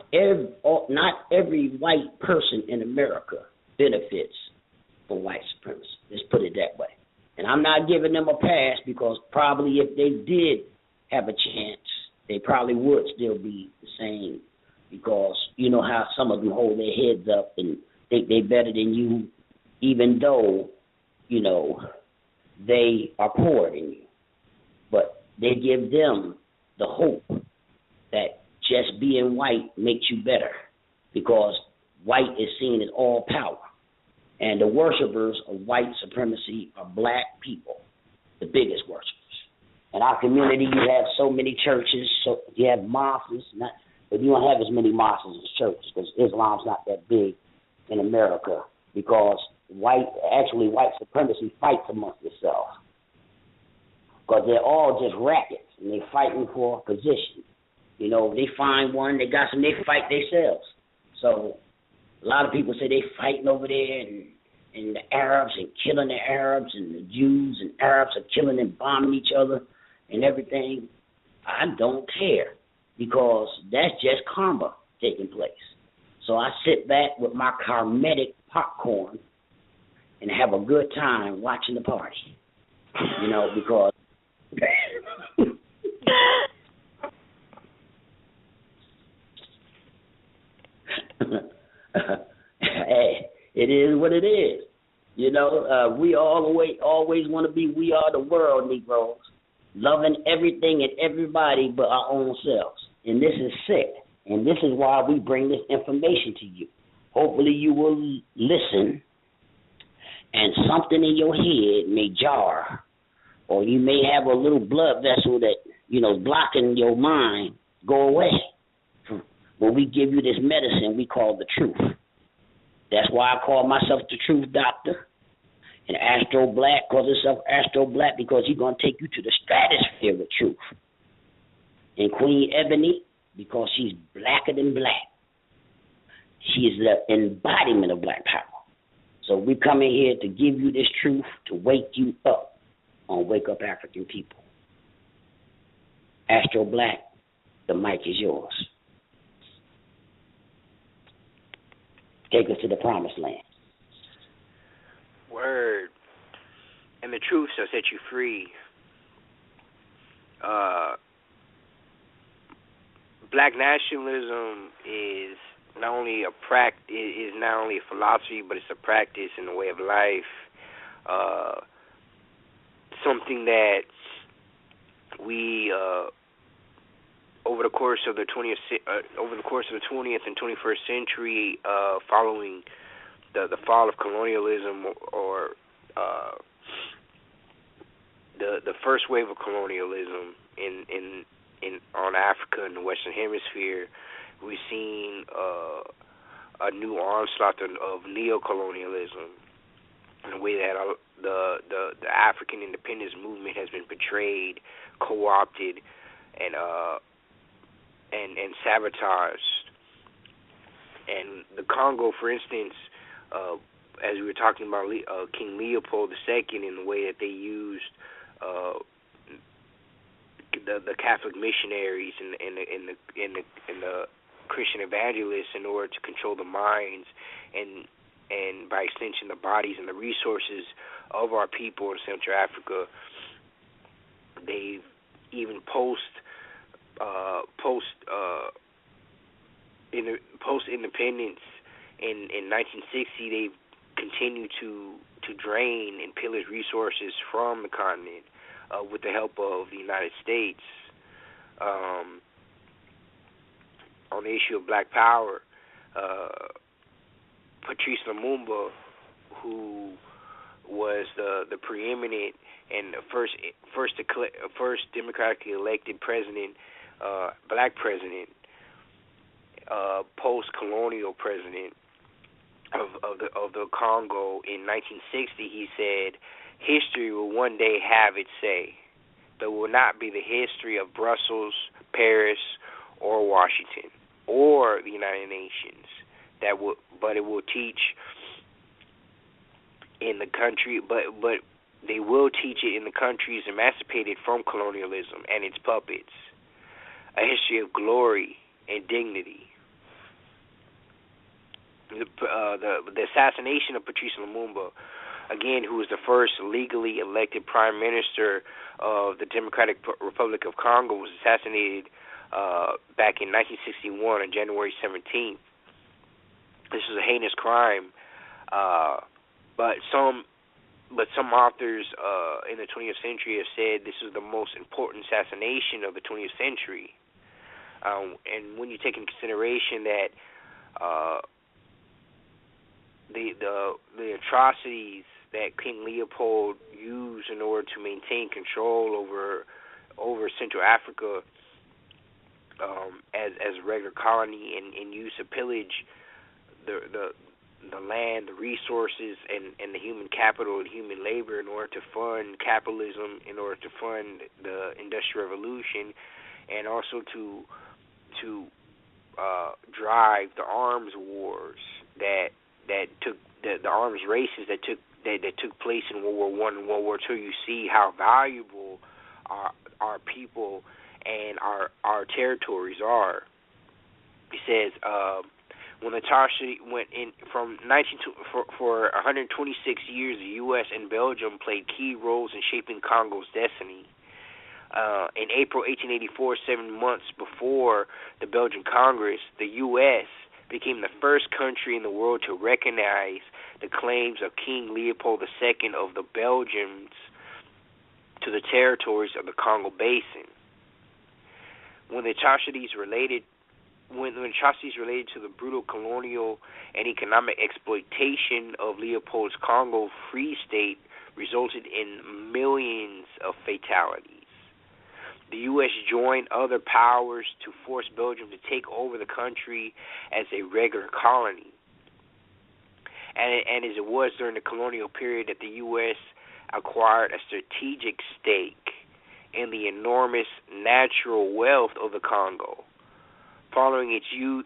[SPEAKER 8] not every white person in America benefits from white supremacy. Let's put it that way. And I'm not giving them a pass, because probably if they did have a chance, they probably would still be the same, because you know how some of them hold their heads up and think they're better than you, even though, they are poorer than you. But they give them the hope that just being white makes you better, because white is seen as all power. And the worshipers of white supremacy are black people, the biggest worshipers. In our community, you have so many churches, so you have mosques, but you don't have as many mosques as churches, because Islam's not that big in America, because white supremacy fights amongst itself, because they're all just rackets, and they're fighting for a position. They find one, they got some, they fight themselves. So a lot of people say they fighting over there, and the Arabs and killing the Arabs, and the Jews and Arabs are killing and bombing each other and everything. I don't care, because that's just karma taking place. So I sit back with my karmatic popcorn and have a good time watching the party, because hey, it is what it is. We always want to be we are the world Negroes, loving everything and everybody but our own selves. And this is sick. And this is why we bring this information to you. Hopefully you will listen, and something in your head may jar, or you may have a little blood vessel that, blocking your mind, go away. When we give you this medicine we call the truth. That's why I call myself the truth doctor. And Astro Black calls himself Astro Black because he's going to take you to the stratosphere with truth. And Queen Ebony, because she's blacker than black. She is the embodiment of black power. So we come in here to give you this truth, to wake you up on Wake Up African People. Astro Black, the mic is yours. Take us to the promised land.
[SPEAKER 9] Word. And the truth shall set you free. Black nationalism is not only a philosophy, but it's a practice and a way of life. Something that we over the course of the 20th and 21st century, following the fall of colonialism, or the first wave of colonialism in on Africa and the Western Hemisphere, we've seen a new onslaught of neocolonialism in a way that the African independence movement has been betrayed, co-opted, and sabotaged. And the Congo, for instance, as we were talking about King Leopold II, in the way that they used the Catholic missionaries and the Christian evangelists in order to control the minds and by extension the bodies and the resources of our people in Central Africa. They've even post independence in 1960, they've continued to drain and pillage resources from the continent with the help of the United States. On the issue of black power, Patrice Lumumba, who was the preeminent and first democratically elected president, black president, post-colonial president of the Congo in 1960, he said, "History will one day have its say. There will not be the history of Brussels, Paris, or Washington, or the United Nations. But it will teach in the country. But they will teach it in the countries emancipated from colonialism and its puppets. A history of glory and dignity." The assassination of Patrice Lumumba, again, who was the first legally elected prime minister of the Democratic Republic of Congo, was assassinated back in 1961 on January 17th. This was a heinous crime, but some authors in the 20th century have said this is the most important assassination of the 20th century. And when you take into consideration that the atrocities that King Leopold used in order to maintain control over Central Africa as a regular colony, and used to pillage the land, the resources, and the human capital and human labor in order to fund capitalism, in order to fund the Industrial Revolution, and also to drive the arms wars that took the arms races that took place in World War I and World War II. You see how valuable our people and our territories are. He says when the Tashi went in for 126 years, the U.S. and Belgium played key roles in shaping Congo's destiny. In April 1884, 7 months before the Belgian Congress, the U.S. became the first country in the world to recognize the claims of King Leopold II of the Belgians to the territories of the Congo Basin. When the atrocities related to the brutal colonial and economic exploitation of Leopold's Congo Free State resulted in millions of fatalities. The U.S. joined other powers to force Belgium to take over the country as a regular colony. and as it was during the colonial period, that the U.S. acquired a strategic stake in the enormous natural wealth of the Congo, following its use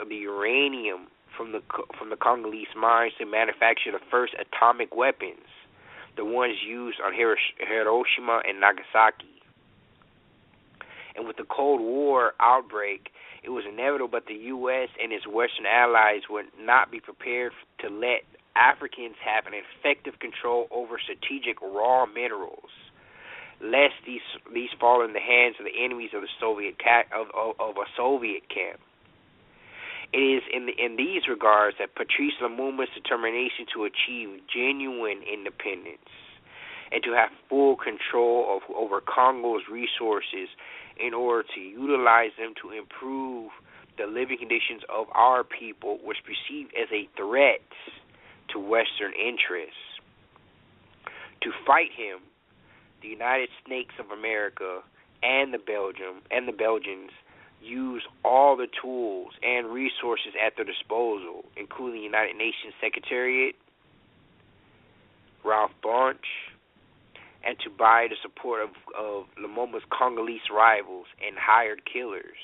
[SPEAKER 9] of the uranium from the Congolese mines to manufacture the first atomic weapons, the ones used on Hiroshima and Nagasaki. And with the Cold War outbreak, it was inevitable that the U.S. and its Western allies would not be prepared to let Africans have an effective control over strategic raw minerals, lest these fall in the hands of the enemies of the Soviet of a Soviet camp. It is in these regards that Patrice Lumumba's determination to achieve genuine independence and to have full control over Congo's resources in order to utilize them to improve the living conditions of our people was perceived as a threat to Western interests. To fight him, the United States of America and the Belgians used all the tools and resources at their disposal, including the United Nations Secretariat, Ralph Bunche, and to buy the support of Lumumba's Congolese rivals and hired killers.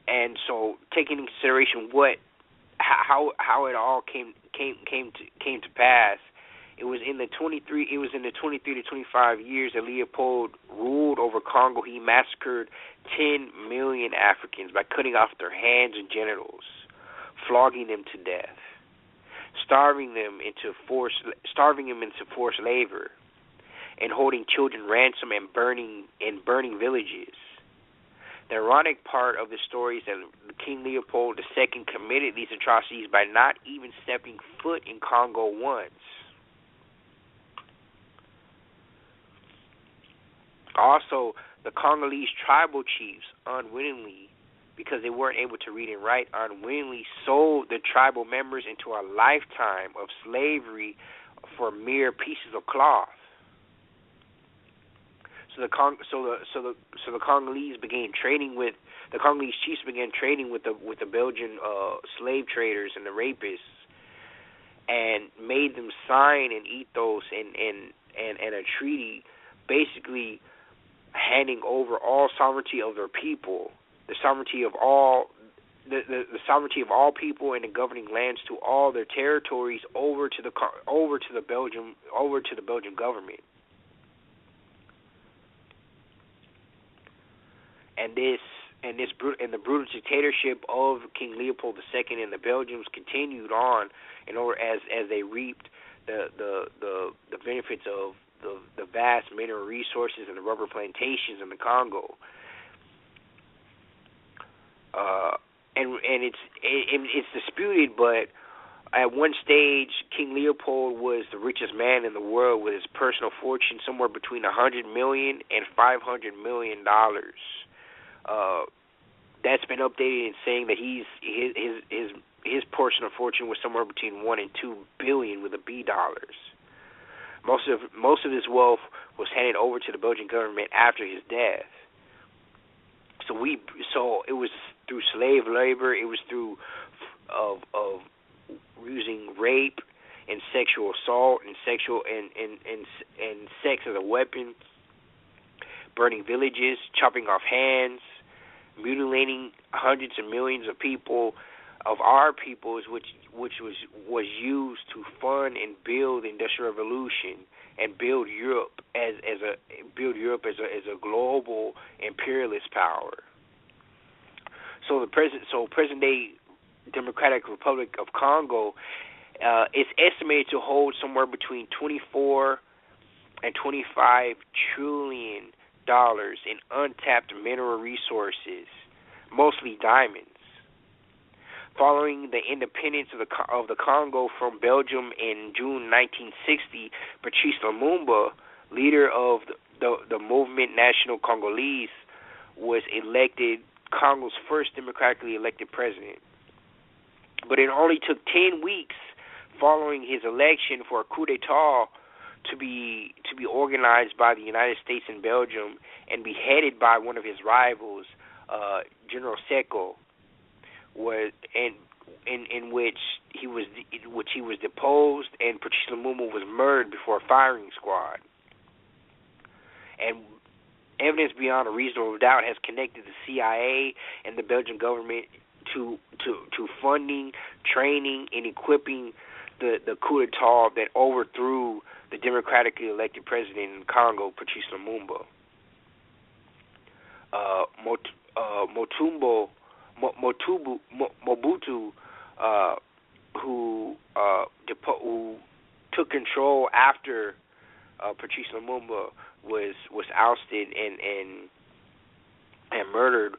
[SPEAKER 9] And so, taking into consideration how it all came to pass, it was in the 23 to 25 years that Leopold ruled over Congo. He massacred 10 million Africans by cutting off their hands and genitals, flogging them to death, starving them into forced labor, and holding children ransom and burning villages. The ironic part of the story is that King Leopold II committed these atrocities by not even stepping foot in Congo once. Also, the Congolese tribal chiefs unwittingly, because they weren't able to read and write, unwittingly sold the tribal members into a lifetime of slavery for mere pieces of cloth. So the Congolese chiefs began trading with the Belgian slave traders and the rapists, and made them sign an ethos and a treaty, basically handing over all sovereignty of their people, the sovereignty of all people and the governing lands to all their territories over to the Belgian government. And the brutal dictatorship of King Leopold II and the Belgians continued on, as they reaped the benefits of the vast mineral resources and the rubber plantations in the Congo. And it's disputed, but at one stage, King Leopold was the richest man in the world with his personal fortune somewhere between $100 million and $500 million. That's been updated in saying that his personal fortune was somewhere between $1 and $2 billion with a B dollars. Most of his wealth was handed over to the Belgian government after his death. So it was through slave labor. It was through of using rape and sexual assault and sex as a weapon, burning villages, chopping off hands, mutilating hundreds of millions of people, of our peoples, which was used to fund and build the Industrial Revolution and build Europe as a global imperialist power. So present day Democratic Republic of Congo is estimated to hold somewhere between 24 and 25 trillion dollars in untapped mineral resources, mostly diamonds. Following the independence of the Congo from Belgium in June 1960, Patrice Lumumba, leader of the movement National Congolese, was elected Congo's first democratically elected president. But it only took 10 weeks following his election for a coup d'etat to be organized by the United States and Belgium and be headed by one of his rivals, General Seco, was in which he was deposed, and Patrice Lumumba was murdered before a firing squad. And evidence beyond a reasonable doubt has connected the CIA and the Belgian government to funding, training, and equipping the coup d'etat that overthrew the democratically elected president in Congo, Patrice Lumumba. Mobutu, who took control after Patrice Lumumba was ousted and murdered,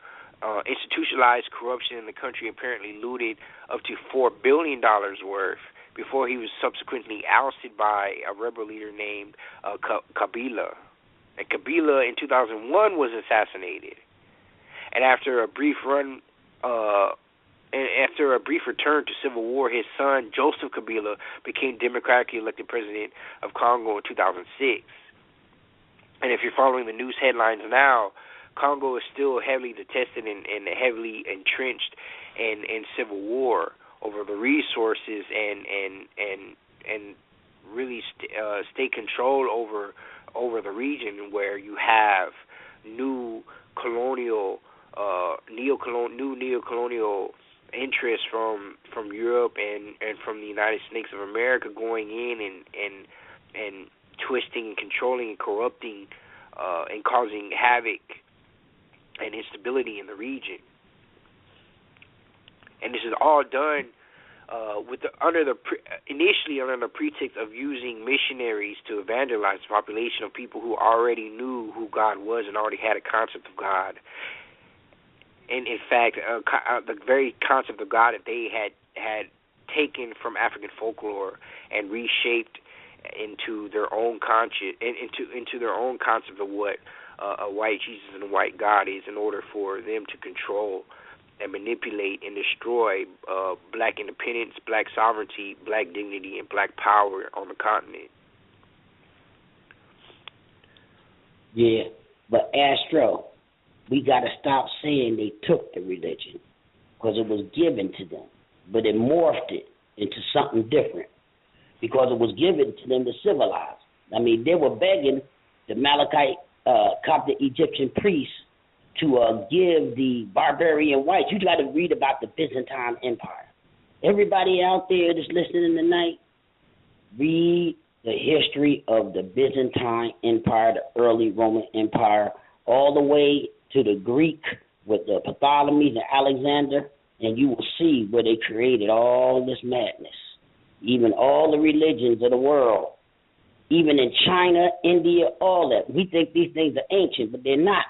[SPEAKER 9] institutionalized corruption in the country, apparently looted up to $4 billion worth before he was subsequently ousted by a rebel leader named Kabila. And Kabila in 2001 was assassinated. And after a brief return to civil war, his son Joseph Kabila became democratically elected president of Congo in 2006. And if you're following the news headlines now, Congo is still heavily detested and heavily entrenched in civil war over the resources and really state control over the region, where you have new neocolonial interests from Europe and from the United States of America going in and twisting and controlling and corrupting and causing havoc and instability in the region. And this is all done initially under the pretext of using missionaries to evangelize the population of people who already knew who God was and already had a concept of God. And in fact, the very concept of God that they had taken from African folklore and reshaped into their own into their own concept of what a white Jesus and a white God is, in order for them to control and manipulate and destroy black independence, black sovereignty, black dignity, and black power on the continent.
[SPEAKER 8] Yeah, but Astro, we got to stop saying they took the religion, because it was given to them, but it morphed it into something different because it was given to them to civilize. I mean, they were begging the Malachite Coptic Egyptian priests to give the barbarian whites. You got to read about the Byzantine Empire. Everybody out there that's listening tonight, read the history of the Byzantine Empire, the early Roman Empire, all the way to the Greek with the Ptolemies and Alexander, and you will see where they created all this madness. Even all the religions of the world, even in China, India, all that. We think these things are ancient, but they're not.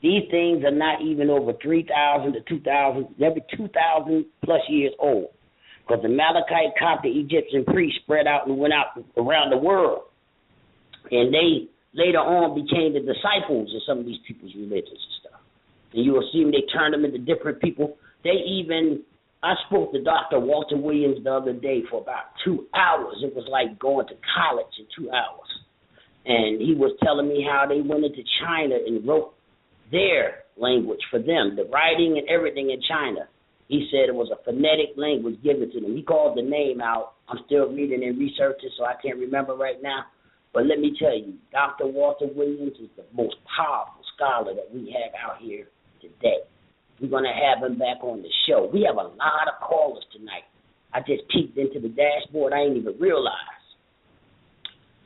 [SPEAKER 8] These things are not even over 3,000 to 2,000, every 2,000 plus years old. Because the Malachite Coptic Egyptian priests spread out and went out around the world. And they later on became the disciples of some of these people's religions and stuff. And you will see them, they turned them into different people. I spoke to Dr. Walter Williams the other day for about 2 hours. It was like going to college in 2 hours. And he was telling me how they went into China and wrote their language for them, the writing and everything in China. He said it was a phonetic language given to them. He called the name out. I'm still reading and researching, so I can't remember right now. But let me tell you, Dr. Walter Williams is the most powerful scholar that we have out here today. We're going to have him back on the show. We have a lot of callers tonight. I just peeked into the dashboard. I ain't even realized.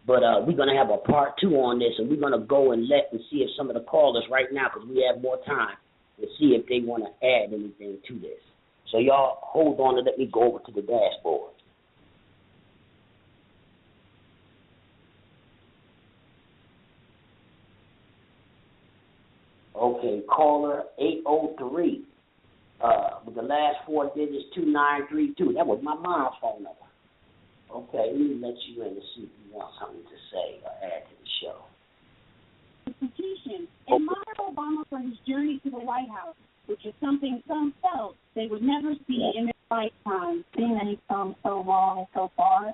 [SPEAKER 8] But we're going to have a part 2 on this, and we're going to go and see if some of the callers right now, because we have more time, to see if they want to add anything to this. So y'all hold on and let me go over to the dashboard. Okay, caller 803 with the last 4 digits 2932. That was my mom's phone number. Okay, let me let you in to see if you want something to say or add to the show.
[SPEAKER 11] Institution admired Obama for his journey to the White House, which is something some felt they would never see in their lifetime, seeing that he's come so long and so far.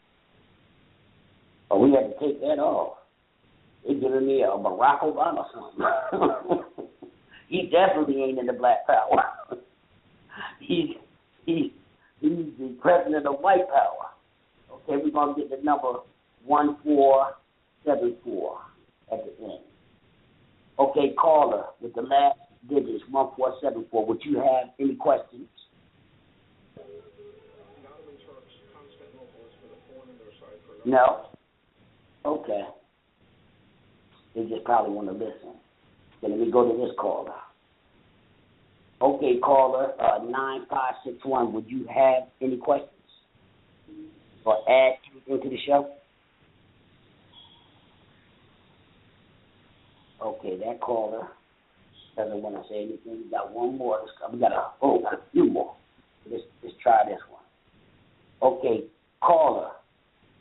[SPEAKER 8] Oh, we had to take that off. They giving me a Barack Obama or something. He definitely ain't in the Black Power. He's the president of white power. Okay, we're gonna get the number 1474 at the end. Okay, caller with the last digits 1474. Would you have any questions? No. Okay. They just probably want to listen. So let me go to this caller. Okay, caller, 9561. Would you have any questions or add anything to the show? Okay, that caller doesn't want to say anything. We got one more. We got a few more. Let's try this one. Okay, caller,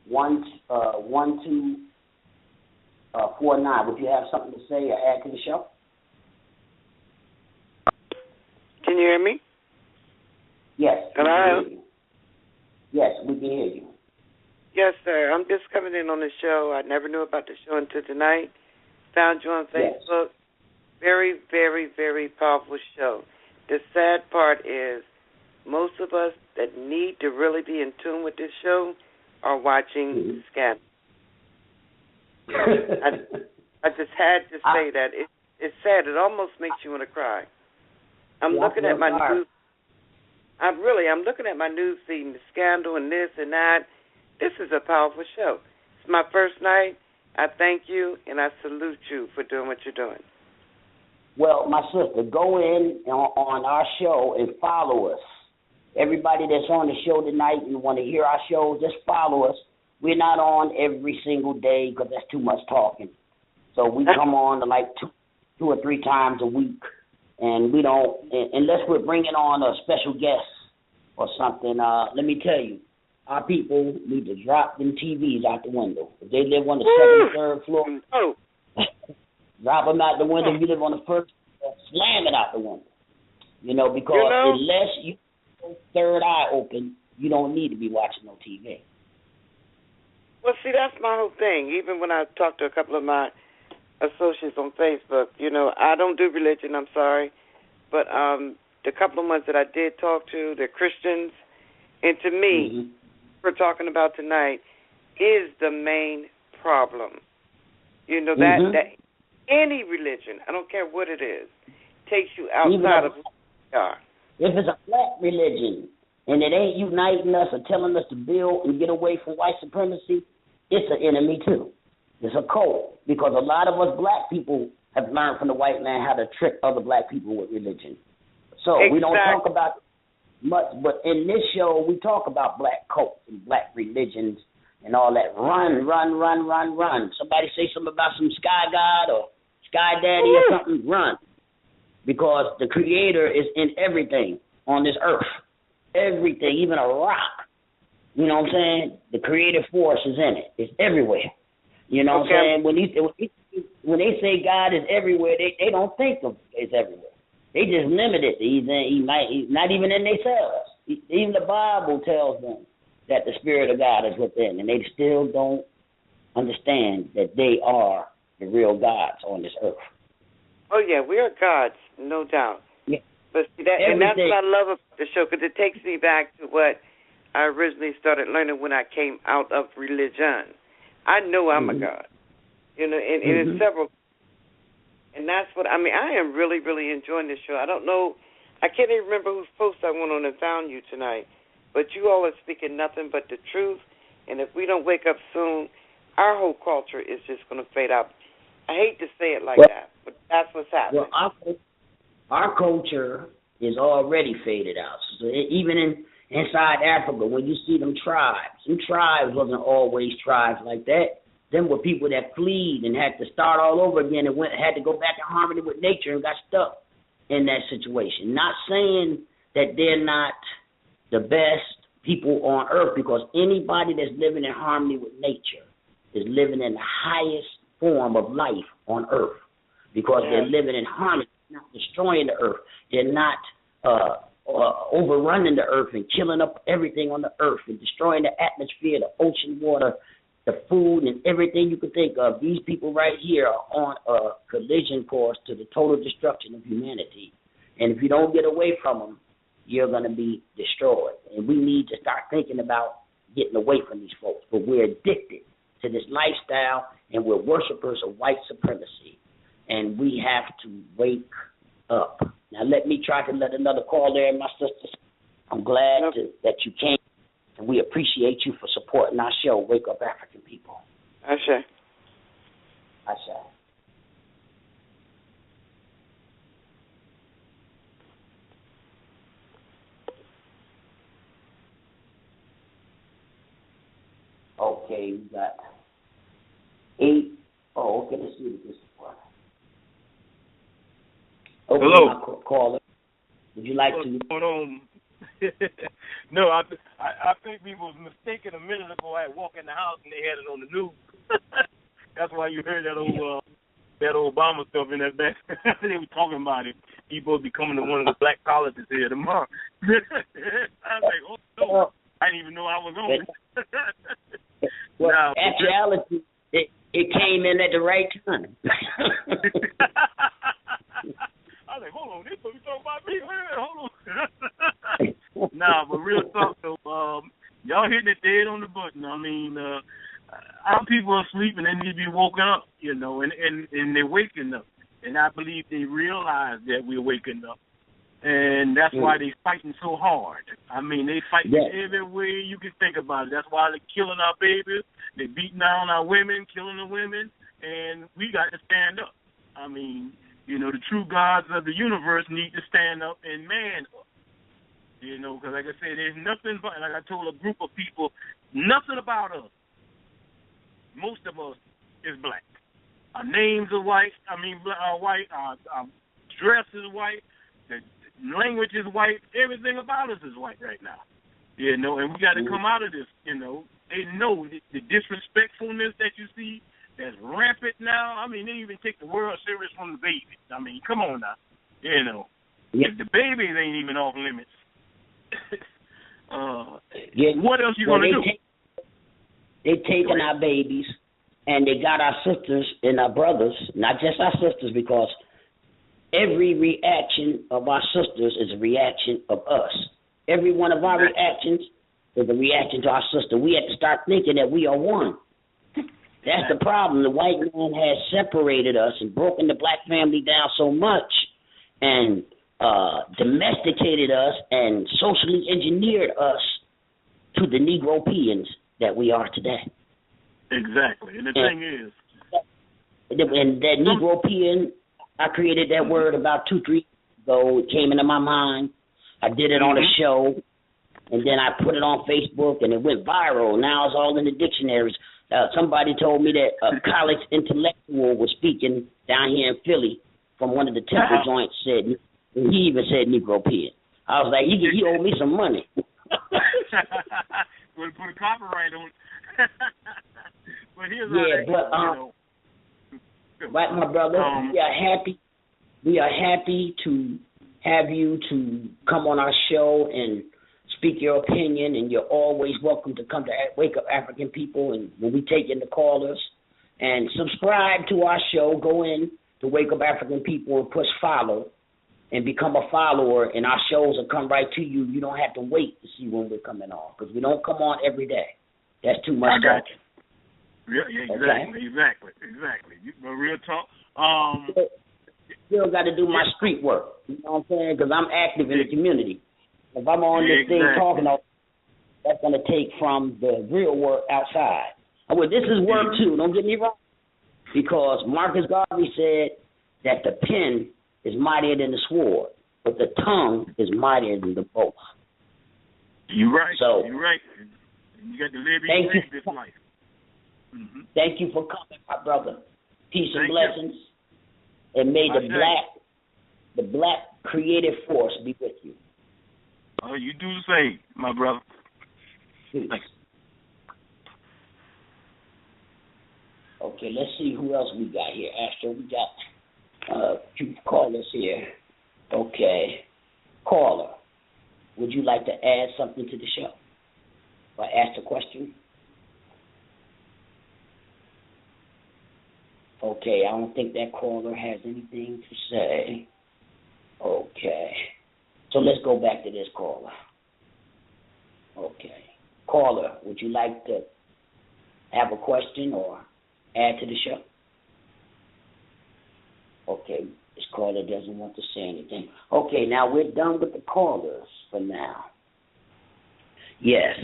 [SPEAKER 8] 1249. Would you have something to say or add to the show?
[SPEAKER 12] Can you hear me?
[SPEAKER 8] Yes.
[SPEAKER 12] Hello?
[SPEAKER 8] Yes, we can hear you.
[SPEAKER 12] Yes, sir. I'm just coming in on the show. I never knew about the show until tonight. Found you on Facebook. Yes. Very, very, very powerful show. The sad part is most of us that need to really be in tune with this show are watching Scandal. I just had to say that. It's sad. It almost makes you want to cry. I'm looking at my news. I'm looking at my news feed and the Scandal and this and that. This is a powerful show. It's my first night. I thank you and I salute you for doing what you're doing.
[SPEAKER 8] Well, my sister, go in on our show and follow us. Everybody that's on the show tonight and want to hear our show, just follow us. We're not on every single day because that's too much talking. So we come on to like two or three times a week. And we don't, unless we're bringing on a special guest or something, let me tell you, our people need to drop them TVs out the window. If they live on the second or third floor, drop them out the window. If you live on the first floor, slam it out the window. Because unless you have your third eye open, you don't need to be watching no TV.
[SPEAKER 12] Well, see, that's my whole thing. Even when I talk to a couple of my associates on Facebook, I don't do religion, I'm sorry, but the couple of ones that I did talk to, they're Christians, and to me, we're talking about tonight, is the main problem. That any religion, I don't care what it is, takes you outside of who you are.
[SPEAKER 8] If it's a black religion and it ain't uniting us or telling us to build and get away from white supremacy, it's an enemy too. It's a cult, because a lot of us black people have learned from the white man how to trick other black people with religion. So we don't talk about much, but in this show we talk about black cults and black religions and all that. Run. Somebody say something about some sky god or sky daddy or something, run. Because the creator is in everything on this earth. Everything, even a rock. You know what I'm saying? The creative force is in it. It's everywhere. You know what I'm saying? When they say God is everywhere, they don't think of it's everywhere. They just limit it. He's not even in themselves. Even the Bible tells them that the Spirit of God is within, and they still don't understand that they are the real gods on this earth.
[SPEAKER 12] Oh, yeah, we are gods, no doubt.
[SPEAKER 8] Yeah.
[SPEAKER 12] But see, and that's what I love about the show, because it takes me back to what I originally started learning when I came out of religion. I know I'm a god, and it's several. And that's what, I am really, really enjoying this show. I don't know, I can't even remember whose post I went on and found you tonight, but you all are speaking nothing but the truth, and if we don't wake up soon, our whole culture is just going to fade out. I hate to say it like that, but that's what's happening.
[SPEAKER 8] Well, our culture is already faded out. So even inside Africa, when you see them tribes wasn't always tribes like that. Them were people that fled and had to start all over again and had to go back in harmony with nature and got stuck in that situation. Not saying that they're not the best people on earth, because anybody that's living in harmony with nature is living in the highest form of life on earth, because they're living in harmony, not destroying the earth. They're not overrunning the earth and killing up everything on the earth and destroying the atmosphere, the ocean water, the food and everything you can think of. These people right here are on a collision course to the total destruction of humanity. And if you don't get away from them, you're going to be destroyed. And we need to start thinking about getting away from these folks. But we're addicted to this lifestyle, and we're worshipers of white supremacy. And we have to wake up. Now, let me try to let another call there, my sisters. I'm glad that you came, and we appreciate you for supporting our show, Wake Up African People.
[SPEAKER 12] Ashe.
[SPEAKER 8] Ashe. Okay, we got 8. Oh, okay, let's see what this is for. Okay,
[SPEAKER 13] hello.
[SPEAKER 8] Caller. Would you like to?
[SPEAKER 13] What's going on? No, I think we was mistaken a minute ago. I walked in the house and they had it on the news. That's why you heard that old Obama stuff in that back. They were talking about it. He supposed to be coming to one of the black colleges here tomorrow. I was like, oh no, I didn't even know I was on.
[SPEAKER 8] Well, actuality, it came in at the right time.
[SPEAKER 13] I was like, hold on, this what we talking about me? Hold on. Nah, but real talk though, y'all hitting it dead on the button. I mean, our people are sleeping and they need to be woken up, you know, and they're waking up. And I believe they realize that we're waking up. And that's why they're fighting so hard. I mean, they fighting every way you can think about it. That's why they're killing our babies. They're beating down our women, killing the women. And we got to stand up. I mean, you know, the true gods of the universe need to stand up and man up. You know, because like I said, there's nothing but, like I told a group of people, nothing about us. Most of us is black. Our names are white. White. Our dress is white. The language is white. Everything about us is white right now. You know, and we got to come out of this, you know. They know the disrespectfulness that you see that's rampant now. I mean, they even take the world serious from the baby. I mean, come on now. You know, if the babies ain't even off limits. What else you going to do?
[SPEAKER 8] They taking our babies, and they got our sisters and our brothers, not just our sisters, because every reaction of our sisters is a reaction of us. Every one of our reactions is a reaction to our sister. We have to start thinking that we are one. That's the problem. The white man has separated us and broken the black family down so much and domesticated us and socially engineered us to the Negropeans that we are today.
[SPEAKER 13] Exactly. And the thing is...
[SPEAKER 8] And that Negropean, I created that word about 2-3 years ago. It came into my mind. I did it on a show, and then I put it on Facebook, and it went viral. Now it's all in the dictionaries. Somebody told me that a college intellectual was speaking down here in Philly from one of the temple joints, and he even said Negropean. I was like, he owe me some money.
[SPEAKER 13] We'll put a copyright on it. But here's
[SPEAKER 8] right, my brother, we are happy to have you to come on our show and speak your opinion, and you're always welcome to come to Wake Up African People, and when we take in the callers, and subscribe to our show. Go in to Wake Up African People and push follow and become a follower, and our shows will come right to you. You don't have to wait to see when we're coming on, because we don't come on every day. That's too much talking.
[SPEAKER 13] Exactly. But real talk.
[SPEAKER 8] Still got to do my street work. You know what I'm saying? Because I'm active in the community. If I'm on this thing talking, that's going to take from the real work outside. Well, this is work too. Don't get me wrong. Because Marcus Garvey said that the pen is mightier than the sword, but the tongue is mightier than the bow.
[SPEAKER 13] You're right.
[SPEAKER 8] So,
[SPEAKER 13] you're right. You got to live and breathe this life. Mm-hmm.
[SPEAKER 8] Thank you for coming, my brother. Peace and blessings. And may the black creative force be with you.
[SPEAKER 13] Oh, you do the same, my brother. Thanks.
[SPEAKER 8] Okay, let's see who else we got here. Astro, we got a few callers here. Okay. Caller, would you like to add something to the show? Or ask a question? Okay, I don't think that caller has anything to say. Okay. So let's go back to this caller. Okay. Caller, would you like to have a question or add to the show? Okay, this caller doesn't want to say anything. Okay, now we're done with the callers for now. Yes.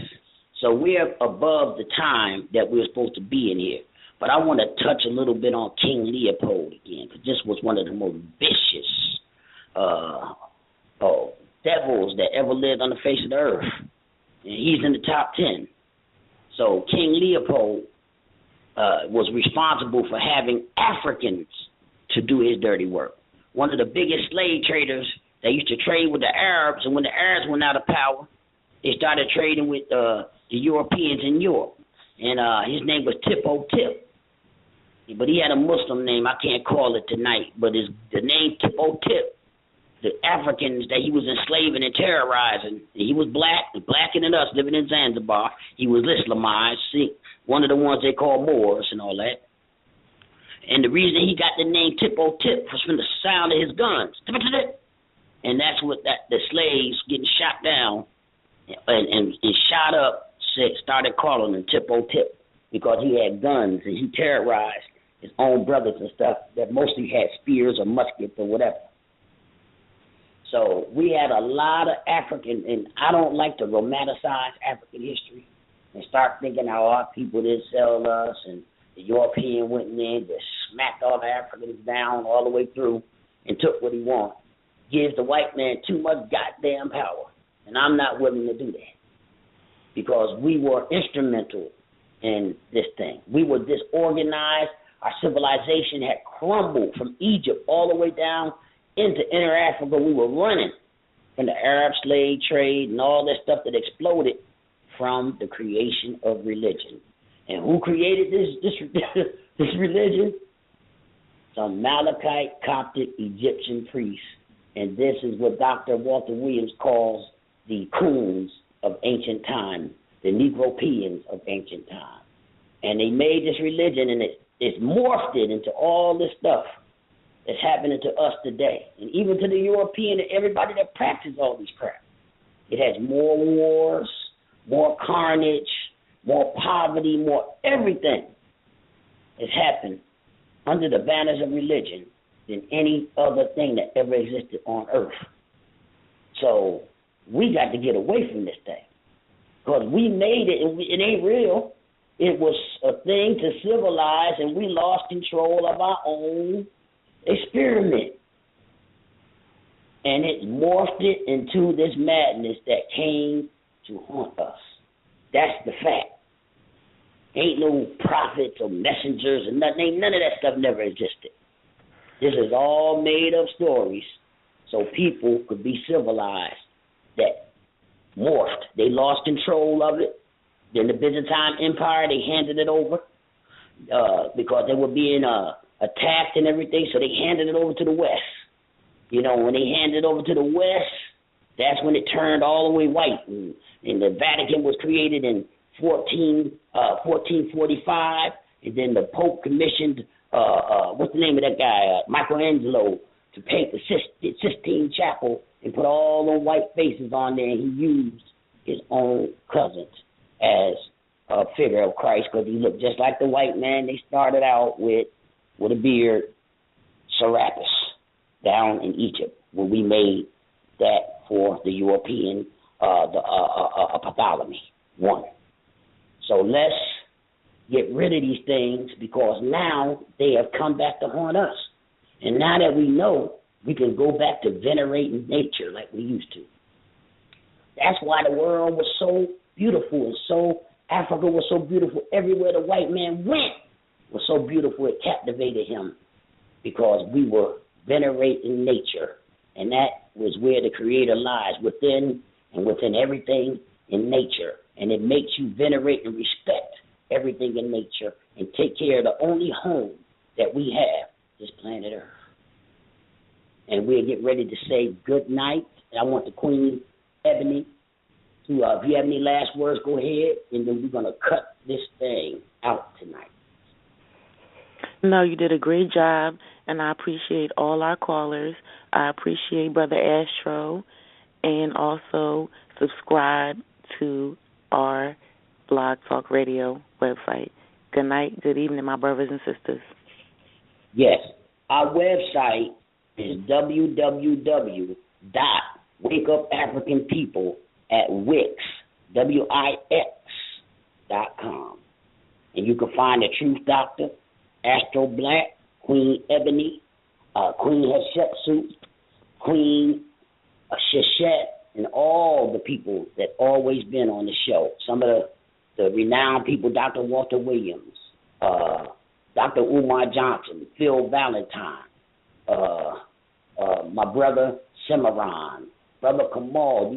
[SPEAKER 8] So we're above the time that we're supposed to be in here. But I want to touch a little bit on King Leopold again, because this was one of the most vicious devils that ever lived on the face of the earth. And he's in the top 10. So King Leopold was responsible for having Africans to do his dirty work. One of the biggest slave traders that used to trade with the Arabs, and when the Arabs went out of power, they started trading with the Europeans in Europe. And his name was Tip-O-Tip. But he had a Muslim name. I can't call it tonight. But the name Tip-O-Tip, the Africans that he was enslaving and terrorizing, he was black, blacker than us, living in Zanzibar. He was Islamized, one of the ones they call Moors and all that. And the reason he got the name Tip-O-Tip was from the sound of his guns. And that's what the slaves getting shot down and shot up started calling him Tip-O-Tip, because he had guns and he terrorized his own brothers and stuff that mostly had spears or muskets or whatever. So we had a lot of African, and I don't like to romanticize African history and start thinking how our people did sell us and the European went in there and just smacked all the Africans down all the way through and took what he wanted. Gives the white man too much goddamn power, and I'm not willing to do that, because we were instrumental in this thing. We were disorganized. Our civilization had crumbled from Egypt all the way down into inner Africa. We were running from the Arab slave trade and all that stuff that exploded from the creation of religion. And who created this religion? Some Malachite Coptic Egyptian priests. And this is what Dr. Walter Williams calls the coons of ancient time, the Negropeans of ancient time. And they made this religion, and it's morphed it into all this stuff that's happening to us today, and even to the European and everybody that practices all these crap. It has more wars, more carnage, more poverty, more everything has happened under the banners of religion than any other thing that ever existed on earth. So we got to get away from this thing, because we made it, and it ain't real. It was a thing to civilize, and we lost control of our own experiment. And it morphed it into this madness that came to haunt us. That's the fact. Ain't no prophets or messengers or nothing. None of that stuff never existed. This is all made up stories so people could be civilized. That morphed. They lost control of it. Then the Byzantine Empire, they handed it over because they were being attacked and everything, so they handed it over to the West. You know, when they handed it over to the West, that's when it turned all the way white. And the Vatican was created in 1445, and then the Pope commissioned, what's the name of that guy, Michelangelo, to paint the Sistine Chapel and put all the white faces on there, and he used his own cousins as a figure of Christ, because he looked just like the white man they started out with a beard, Serapis, down in Egypt, when we made that for the European, Bartholomew one. So let's get rid of these things, because now they have come back to haunt us. And now that we know, we can go back to venerating nature like we used to. That's why the world was so beautiful, and so Africa was so beautiful. Everywhere the white man went was so beautiful, it captivated him, because we were venerating nature. And that was where the Creator lies, within and within everything in nature. And it makes you venerate and respect everything in nature and take care of the only home that we have, this planet Earth. And we'll get ready to say good night. And I want the Queen Ebony to, if you have any last words, go ahead, and then we're going to cut this thing out tonight.
[SPEAKER 10] No, you did a great job, and I appreciate all our callers. I appreciate Brother Astro, and also subscribe to our Blog Talk Radio website. Good night, good evening, my brothers and sisters.
[SPEAKER 8] Yes, our website is www.wakeupafricanpeople@wix.com. And you can find the Truth Doctor, Astro Black, Queen Ebony, Queen Hatshepsut, Queen Sheshet, and all the people that always been on the show. Some of the renowned people, Dr. Walter Williams, Dr. Umar Johnson, Phil Valentine, my brother Cimarron, Brother Kamal.